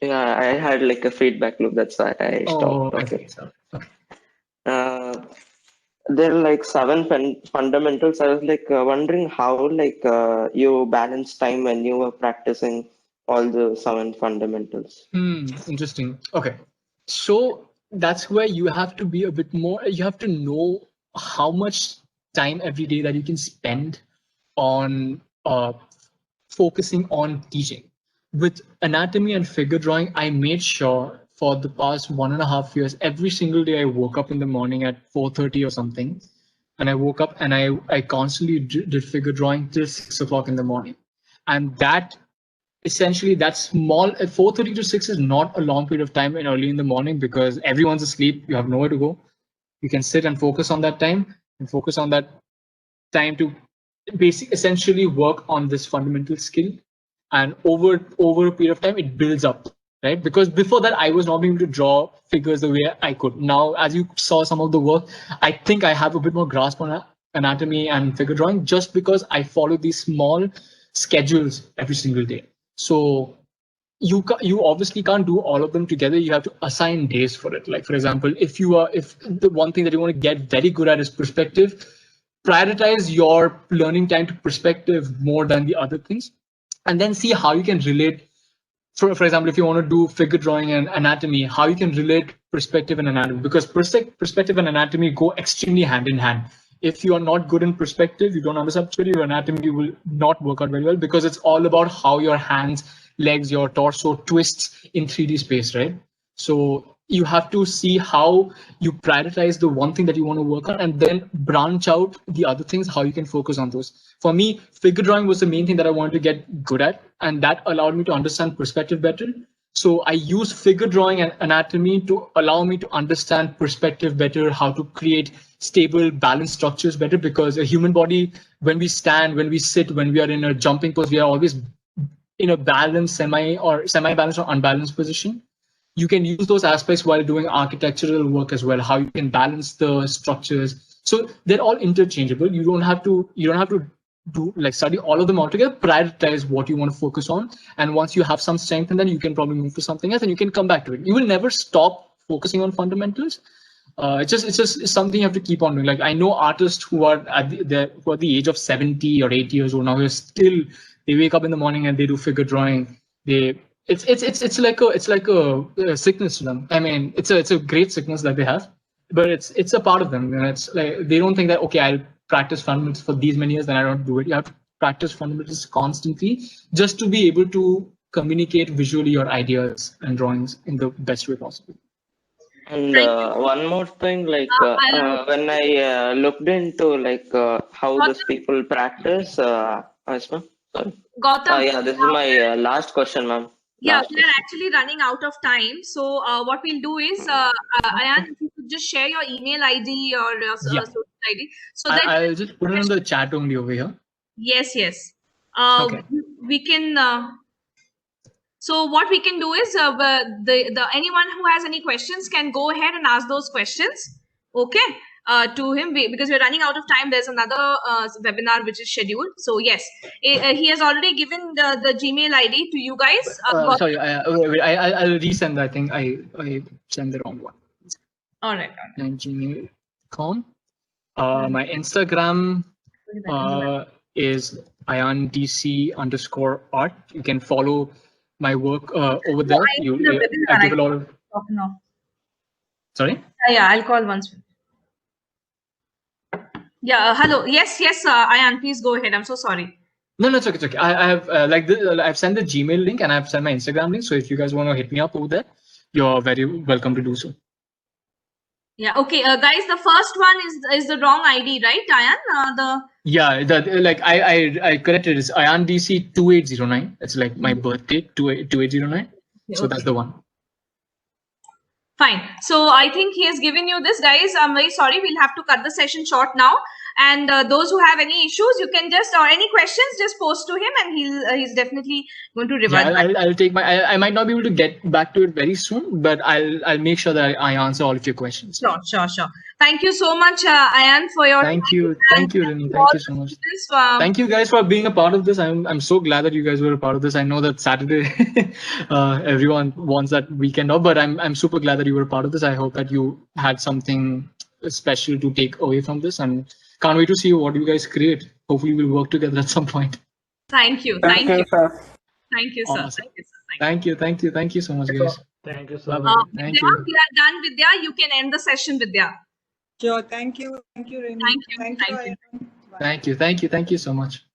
Yeah, I had like a feedback loop. That's why I Oh, stopped I talking. see. So, okay. There are like seven fundamentals. I was like wondering how like you balance time when you were practicing all the seven fundamentals. Interesting. Okay. So that's where you have to be a bit more, you have to know how much time every day that you can spend on focusing on teaching. With anatomy and figure drawing, I made sure for the past 1.5 years, every single day I woke up in the morning at 4:30 or something, and I woke up and I constantly did figure drawing till 6 o'clock in the morning, and that essentially that small 4:30 to 6 is not a long period of time in early in the morning because everyone's asleep. You have nowhere to go. You can sit and focus on that time and focus on that time to essentially work on this fundamental skill, and over a period of time it builds up, right? Because before that I was not able to draw figures the way I could. Now as you saw some of the work, I think I have a bit more grasp on anatomy and figure drawing just because I follow these small schedules every single day. So you obviously can't do all of them together. You have to assign days for it. Like for example, if the one thing that you want to get very good at is perspective, prioritize your learning time to perspective more than the other things, and then see how you can relate. For example, if you want to do figure drawing and anatomy, how you can relate perspective and anatomy, because perspective and anatomy go extremely hand in hand. If you are not good in perspective, you don't understand perspective, your anatomy will not work out very well, because it's all about how your hands, legs, your torso twists in 3D space, right? So you have to see how you prioritize the one thing that you want to work on and then branch out the other things, how you can focus on those. For me, figure drawing was the main thing that I wanted to get good at, and that allowed me to understand perspective better. So I use figure drawing and anatomy to allow me to understand perspective better, how to create stable, balanced structures better, because a human body, when we stand, when we sit, when we are in a jumping pose, we are always in a balanced, semi-balanced or unbalanced position. You can use those aspects while doing architectural work as well, how you can balance the structures. So they're all interchangeable. You don't have to do like study all of them all together. Prioritize what you want to focus on, and once you have some strength, and then you can probably move to something else and you can come back to it. You will never stop focusing on fundamentals. It's something you have to keep on doing. Like I know artists who are who are the age of 70 or 80 years old now, who are still, they wake up in the morning and they do figure drawing. It's like a sickness to them. I mean, it's a great sickness that they have, but it's a part of them. And it's like they don't think that, okay, I'll practice fundamentals for these many years, then I don't do it. You have to practice fundamentals constantly just to be able to communicate visually your ideas and drawings in the best way possible. And one more thing, like when I looked into like how these people practice, Asma, sorry. Gautam, Yeah, this is my last question, ma'am. yeah, Last we are question. actually running out of time. So what we'll do is, Ayan, if you could just share your email ID or your Yeah. social ID, so that I'll just put it in the chat only over here. yes. Okay. We can. So what we can do is, the anyone who has any questions can go ahead and ask those questions. Okay. To him, because we're running out of time. There's another webinar which is scheduled. So yes, he has already given the Gmail ID to you guys. Sorry, I'll resend. I think I sent the wrong one. All right. And gmail.com. My Instagram is IanDC_art. You can follow my work over there. I give a lot of. No. Sorry. Yeah, I'll call once. Yeah. Hello. Yes. Ayan, please go ahead. I'm so sorry. No, it's okay. It's okay. I have I've sent the Gmail link and I've sent my Instagram link. So if you guys want to hit me up over there, you're very welcome to do so. Yeah. Okay. Guys, the first one is the wrong ID, right, Ayan? I corrected. It's Ayan DC 2809. It's like my birthday 2809. So that's the one. Fine. So I think he has given you this, guys. I'm very sorry. We'll have to cut the session short now. And those who have any issues, you can or any questions, just post to him, and he's definitely going to revert. Yeah, I'll take I might not be able to get back to it very soon, but I'll make sure that I answer all of your questions. Sure. Thank you so much, Ayan, for your Thank you, Rini. Thank you so much. this. Thank you guys for being a part of this. I'm so glad that you guys were a part of this. I know that Saturday, everyone wants that weekend off, but I'm super glad that you were a part of this. I hope that you had something special to take away from this, and can't wait to see what you guys create. Hopefully, we'll work together at some point. Thank you. Thank you, sir. Thank you, sir. Awesome. Thank you, sir. Thank you so much, guys. Thank you so Bye-bye. much. Thank Vidya, you. we are done, Vidya. You can end the session, Vidya. Sure. Thank you. Thank you, Renu. Thank you. Thank you, Thank you. Ayan. Bye. Thank you so much.